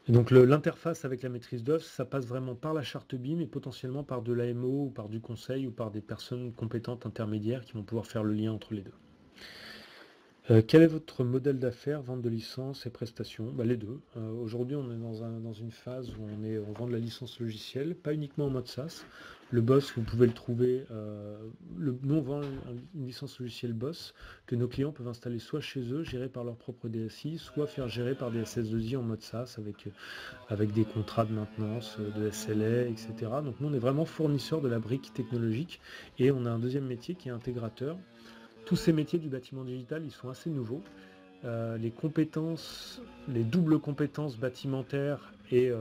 Et donc l'interface avec la maîtrise d'œuvre, ça passe vraiment par la charte BIM et potentiellement par de l'AMO ou par du conseil ou par des personnes compétentes intermédiaires qui vont pouvoir faire le lien entre les deux. Quel est votre modèle d'affaires, vente de licence et prestations? Les deux. Aujourd'hui, on est dans une phase où on vend de la licence logicielle, pas uniquement en mode SaaS. Le boss, vous pouvez le trouver, nous on vend une licence logicielle boss que nos clients peuvent installer soit chez eux, gérés par leur propre DSI, soit faire gérer par des SS2I en mode SaaS avec des contrats de maintenance, de SLA, etc. Donc nous, on est vraiment fournisseur de la brique technologique et on a un deuxième métier qui est intégrateur. Tous ces métiers du bâtiment digital, ils sont assez nouveaux. Les compétences, les doubles compétences bâtimentaires et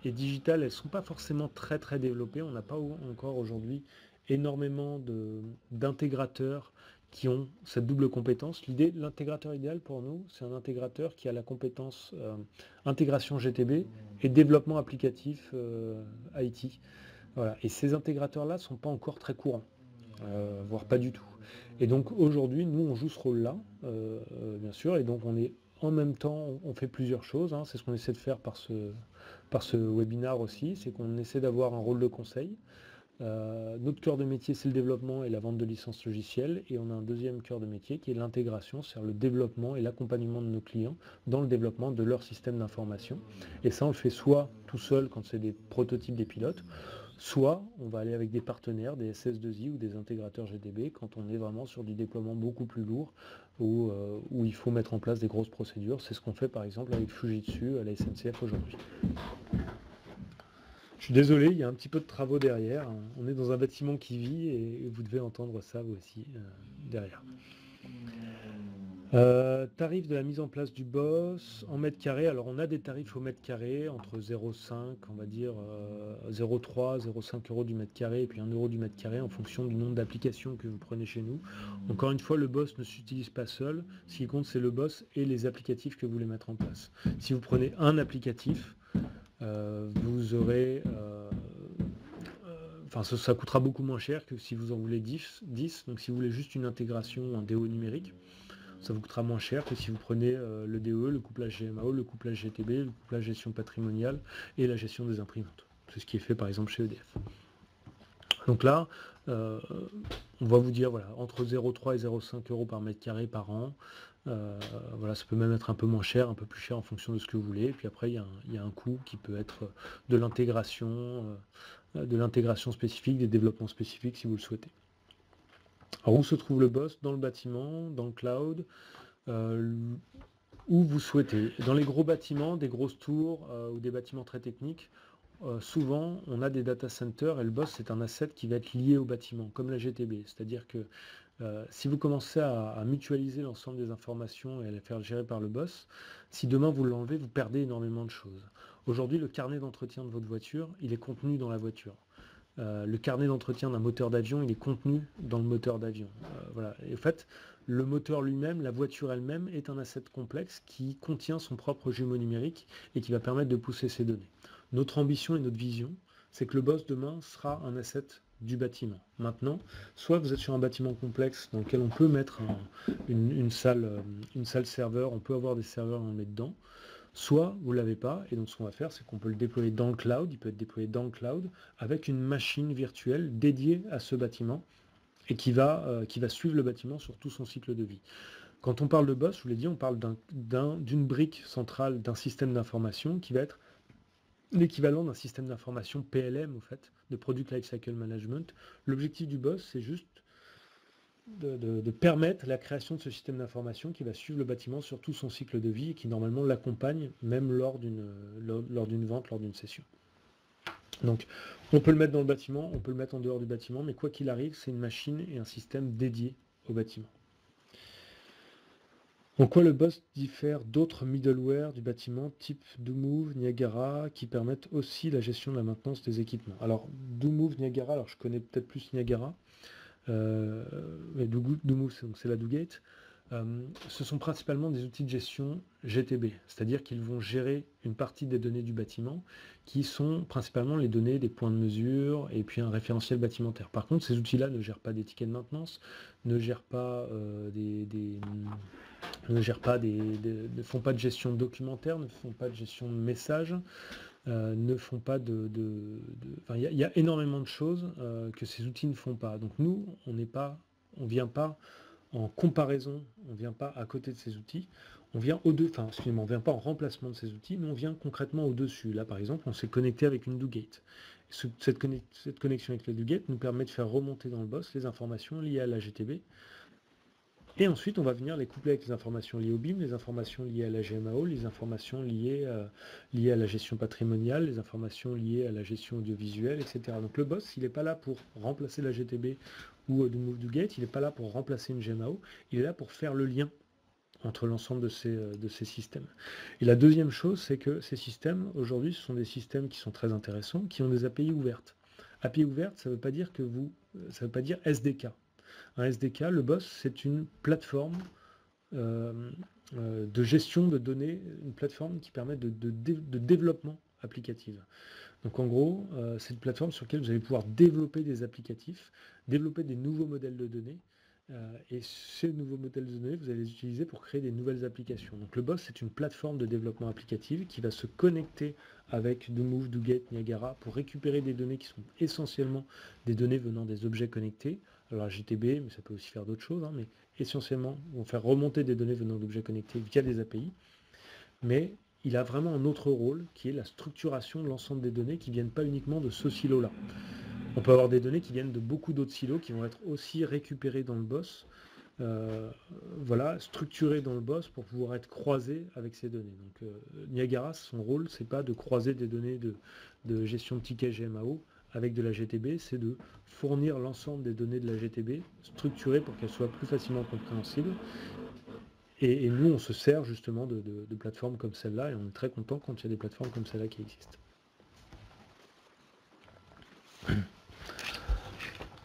digitales, elles ne sont pas forcément très très développées. On n'a pas encore aujourd'hui énormément d'intégrateurs qui ont cette double compétence. L'idée de l'intégrateur idéal pour nous, c'est un intégrateur qui a la compétence intégration GTB et développement applicatif IT. Voilà. Et ces intégrateurs-là ne sont pas encore très courants, voire pas du tout. Et donc aujourd'hui, nous, on joue ce rôle-là, bien sûr, et donc on est en même temps, on fait plusieurs choses, hein. C'est ce qu'on essaie de faire par ce webinaire aussi, c'est qu'on essaie d'avoir un rôle de conseil. Notre cœur de métier, c'est le développement et la vente de licences logicielles, et on a un deuxième cœur de métier qui est l'intégration, c'est-à-dire le développement et l'accompagnement de nos clients dans le développement de leur système d'information. Et ça, on le fait soit tout seul quand c'est des prototypes, des pilotes, soit on va aller avec des partenaires, des SS2I ou des intégrateurs GTB quand on est vraiment sur du déploiement beaucoup plus lourd où il faut mettre en place des grosses procédures. C'est ce qu'on fait par exemple avec Fujitsu à la SNCF aujourd'hui. Je suis désolé, il y a un petit peu de travaux derrière. On est dans un bâtiment qui vit et vous devez entendre ça vous aussi derrière. Tarif de la mise en place du boss en mètres carrés. Alors on a des tarifs au mètre carré entre 0,5, on va dire 0,3, 0,5 euros du mètre carré et puis 1 euro du mètre carré en fonction du nombre d'applications que vous prenez chez nous. Encore une fois, le boss ne s'utilise pas seul. Ce qui compte, c'est le boss et les applicatifs que vous voulez mettre en place. Si vous prenez un applicatif, vous aurez... ça coûtera beaucoup moins cher que si vous en voulez 10. Donc si vous voulez juste une intégration, un DO numérique, ça vous coûtera moins cher que si vous prenez le DE, le couplage GMAO, le couplage GTB, le couplage gestion patrimoniale et la gestion des imprimantes. C'est ce qui est fait par exemple chez EDF. Donc là, on va vous dire voilà, entre 0,3 et 0,5 euros par mètre carré par an. Voilà, ça peut même être un peu moins cher, un peu plus cher en fonction de ce que vous voulez. Et puis après, il y a un coût qui peut être de l'intégration spécifique, des développements spécifiques si vous le souhaitez. Alors où se trouve le boss? Dans le bâtiment, dans le cloud, où vous souhaitez. Dans les gros bâtiments, des grosses tours ou des bâtiments très techniques, souvent on a des data centers et le boss c'est un asset qui va être lié au bâtiment, comme la GTB. C'est-à-dire que si vous commencez à mutualiser l'ensemble des informations et à les faire gérer par le boss, si demain vous l'enlevez, vous perdez énormément de choses. Aujourd'hui, le carnet d'entretien de votre voiture, il est contenu dans la voiture. le carnet d'entretien d'un moteur d'avion, il est contenu dans le moteur d'avion. Voilà. Et en fait, le moteur lui-même, la voiture elle-même, est un asset complexe qui contient son propre jumeau numérique et qui va permettre de pousser ces données. Notre ambition et notre vision, c'est que le boss demain sera un asset du bâtiment. Maintenant, soit vous êtes sur un bâtiment complexe dans lequel on peut mettre une salle serveur, on peut avoir des serveurs et on le met dedans, soit vous ne l'avez pas, et donc ce qu'on va faire, c'est qu'on peut le déployer dans le cloud, il peut être déployé dans le cloud, avec une machine virtuelle dédiée à ce bâtiment, et qui va suivre le bâtiment sur tout son cycle de vie. Quand on parle de boss, je vous l'ai dit, on parle d'une brique centrale d'un système d'information qui va être l'équivalent d'un système d'information PLM, en fait, de Product Lifecycle Management. L'objectif du boss, c'est juste de permettre la création de ce système d'information qui va suivre le bâtiment sur tout son cycle de vie et qui normalement l'accompagne même lors d'une vente, lors d'une session. Donc on peut le mettre dans le bâtiment, on peut le mettre en dehors du bâtiment, mais quoi qu'il arrive, c'est une machine et un système dédié au bâtiment. En quoi le boss diffère d'autres middleware du bâtiment type DoMove, Niagara, qui permettent aussi la gestion de la maintenance des équipements. Alors DoMove, Niagara, alors je connais peut-être plus Niagara, mais DoMove c'est la DoGate. Ce sont principalement des outils de gestion GTB, c'est-à-dire qu'ils vont gérer une partie des données du bâtiment qui sont principalement les données des points de mesure et puis un référentiel bâtimentaire. Par contre, ces outils-là ne gèrent pas des tickets de maintenance, ne gèrent pas ne font pas de gestion documentaire, ne font pas de gestion de messages, ne font pas il y a énormément de choses que ces outils ne font pas. Donc nous, on vient pas en comparaison, on ne vient pas à côté de ces outils, on vient on vient pas en remplacement de ces outils, mais on vient concrètement au-dessus. Là, par exemple, on s'est connecté avec une DoGate. Cette connexion avec la DoGate nous permet de faire remonter dans le boss les informations liées à la GTB. Et ensuite, on va venir les coupler avec les informations liées au BIM, les informations liées à la GMAO, les informations liées à la gestion patrimoniale, les informations liées à la gestion audiovisuelle, etc. Donc le boss, il n'est pas là pour remplacer la GTB ou DoMove DoGate, il n'est pas là pour remplacer une GMAO, il est là pour faire le lien entre l'ensemble de ces systèmes. Et la deuxième chose, c'est que ces systèmes, aujourd'hui, ce sont des systèmes qui sont très intéressants, qui ont des API ouvertes. API ouverte, ça ne veut pas dire ça veut pas dire SDK. Un SDK, le boss, c'est une plateforme de gestion de données, une plateforme qui permet de développement applicatif. Donc en gros, c'est une plateforme sur laquelle vous allez pouvoir développer des applicatifs, développer des nouveaux modèles de données, et ces nouveaux modèles de données, vous allez les utiliser pour créer des nouvelles applications. Donc le boss, c'est une plateforme de développement applicatif qui va se connecter avec DoMove, DoGate, Niagara pour récupérer des données qui sont essentiellement des données venant des objets connectés. Alors GTB, mais ça peut aussi faire d'autres choses, hein, mais essentiellement, on va faire remonter des données venant d'objets connectés via des API. Mais il a vraiment un autre rôle qui est la structuration de l'ensemble des données qui ne viennent pas uniquement de ce silo-là. On peut avoir des données qui viennent de beaucoup d'autres silos qui vont être aussi récupérées dans le boss, structurées dans le boss pour pouvoir être croisées avec ces données. Donc Niagara, son rôle, c'est pas de croiser des données de gestion de tickets GMAO avec de la GTB, c'est de fournir l'ensemble des données de la GTB structurées pour qu'elles soient plus facilement compréhensibles. Et nous, on se sert justement de plateformes comme celle-là, et on est très content quand il y a des plateformes comme celle-là qui existent.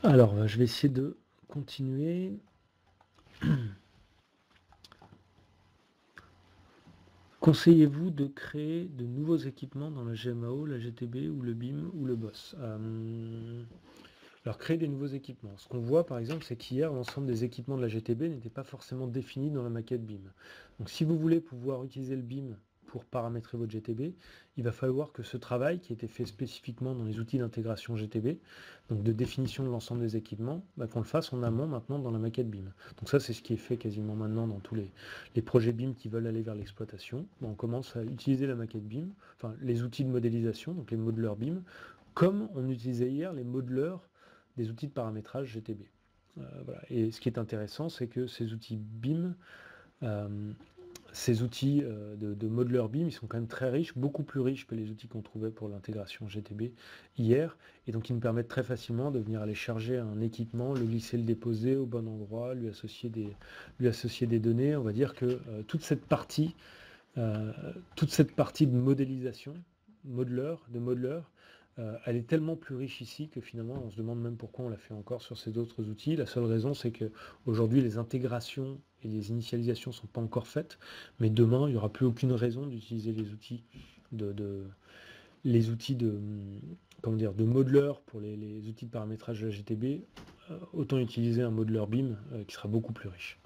Alors, je vais essayer de continuer. Conseillez-vous de créer de nouveaux équipements dans la GMAO, la GTB ou le BIM ou le BOSS? Alors, créer des nouveaux équipements. Ce qu'on voit, par exemple, c'est qu'hier, l'ensemble des équipements de la GTB n'étaient pas forcément définis dans la maquette BIM. Donc, si vous voulez pouvoir utiliser le BIM pour paramétrer votre GTB, il va falloir que ce travail, qui a été fait spécifiquement dans les outils d'intégration GTB, donc de définition de l'ensemble des équipements, qu'on le fasse en amont maintenant dans la maquette BIM. Donc ça, c'est ce qui est fait quasiment maintenant dans tous les projets BIM qui veulent aller vers l'exploitation. On commence à utiliser la maquette BIM, enfin les outils de modélisation, donc les modeleurs BIM, comme on utilisait hier les modeleurs des outils de paramétrage GTB. Voilà. Et ce qui est intéressant, c'est que ces outils BIM, ces outils de modeleur BIM, ils sont quand même très riches, beaucoup plus riches que les outils qu'on trouvait pour l'intégration GTB hier, et donc ils nous permettent très facilement de venir aller charger un équipement, le glisser, le déposer au bon endroit, lui associer des données. On va dire que toute cette partie de modélisation, de modeleur, elle est tellement plus riche ici que finalement on se demande même pourquoi on l'a fait encore sur ces autres outils. La seule raison c'est que aujourd'hui les intégrations et les initialisations ne sont pas encore faites, mais demain il n'y aura plus aucune raison d'utiliser les outils de comment dire, de modeler pour les outils de paramétrage de la GTB. Autant utiliser un modeler BIM qui sera beaucoup plus riche.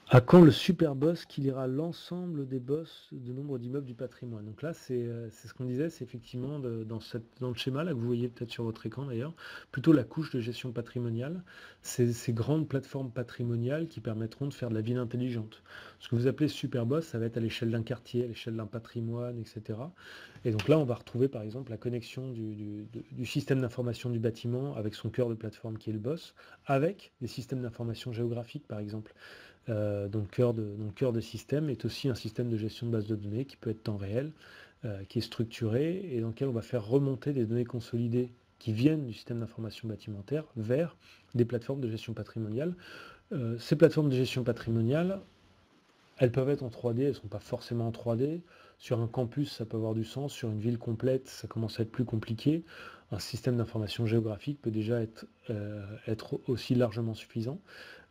À quand le super boss qui lira l'ensemble des boss de nombre d'immeubles du patrimoine? Donc là, c'est ce qu'on disait, c'est effectivement dans le schéma là, que vous voyez peut-être sur votre écran d'ailleurs, plutôt la couche de gestion patrimoniale, ces grandes plateformes patrimoniales qui permettront de faire de la ville intelligente. Ce que vous appelez super boss, ça va être à l'échelle d'un quartier, à l'échelle d'un patrimoine, etc. Et donc là, on va retrouver par exemple la connexion du système d'information du bâtiment avec son cœur de plateforme qui est le boss, avec des systèmes d'information géographiques par exemple. Donc cœur de système est aussi un système de gestion de base de données qui peut être temps réel, qui est structuré et dans lequel on va faire remonter des données consolidées qui viennent du système d'information bâtimentaire vers des plateformes de gestion patrimoniale. Ces plateformes de gestion patrimoniale, elles peuvent être en 3D, elles ne sont pas forcément en 3D. Sur un campus, ça peut avoir du sens. Sur une ville complète, ça commence à être plus compliqué. Un système d'information géographique peut déjà être aussi largement suffisant.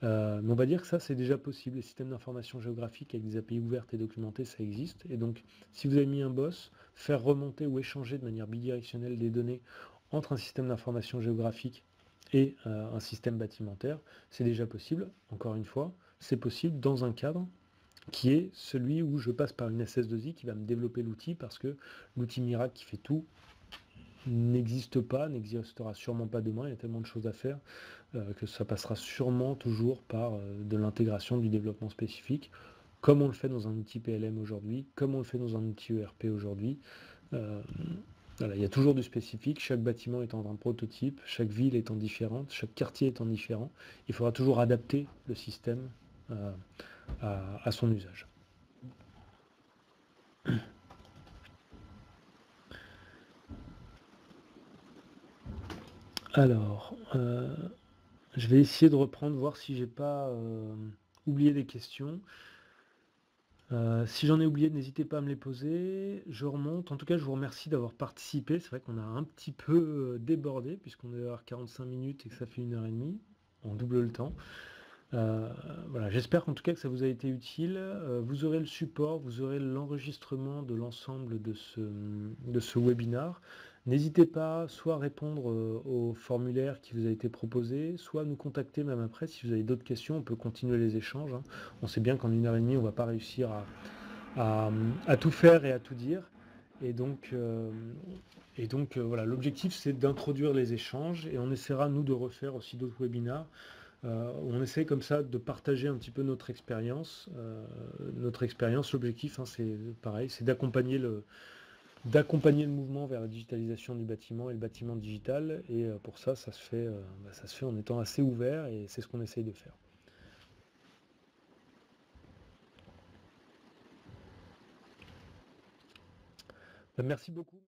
Mais on va dire que ça, c'est déjà possible. Les systèmes d'information géographique avec des API ouvertes et documentées, ça existe. Et donc, si vous avez mis un boss, faire remonter ou échanger de manière bidirectionnelle des données entre un système d'information géographique et un système bâtimentaire, c'est déjà possible. Encore une fois, c'est possible dans un cadre qui est celui où je passe par une SS2I qui va me développer l'outil parce que l'outil miracle qui fait tout n'existe pas, n'existera sûrement pas demain, il y a tellement de choses à faire que ça passera sûrement toujours par de l'intégration du développement spécifique, comme on le fait dans un outil PLM aujourd'hui, comme on le fait dans un outil ERP aujourd'hui. Voilà, il y a toujours du spécifique, chaque bâtiment étant un prototype, chaque ville étant différente, chaque quartier étant différent, il faudra toujours adapter le système à son usage. Alors, je vais essayer de reprendre, voir si j'ai pas oublié des questions. Si j'en ai oublié, n'hésitez pas à me les poser. Je remonte. En tout cas, je vous remercie d'avoir participé. C'est vrai qu'on a un petit peu débordé, puisqu'on est à 45 minutes et que ça fait 1h30. On double le temps. Voilà, j'espère en tout cas que ça vous a été utile. Vous aurez le support, vous aurez l'enregistrement de l'ensemble de ce webinar. N'hésitez pas soit à répondre au formulaire qui vous a été proposé, soit à nous contacter même après si vous avez d'autres questions. On peut continuer les échanges, hein. On sait bien qu'en 1h30, on ne va pas réussir à tout faire et à tout dire. Et donc voilà, l'objectif c'est d'introduire les échanges et on essaiera nous de refaire aussi d'autres webinars. On essaie comme ça de partager un petit peu notre expérience. L'objectif, hein, c'est pareil, c'est d'accompagner le mouvement vers la digitalisation du bâtiment et le bâtiment digital. Et pour ça, ça se fait en étant assez ouvert et c'est ce qu'on essaye de faire. Merci beaucoup.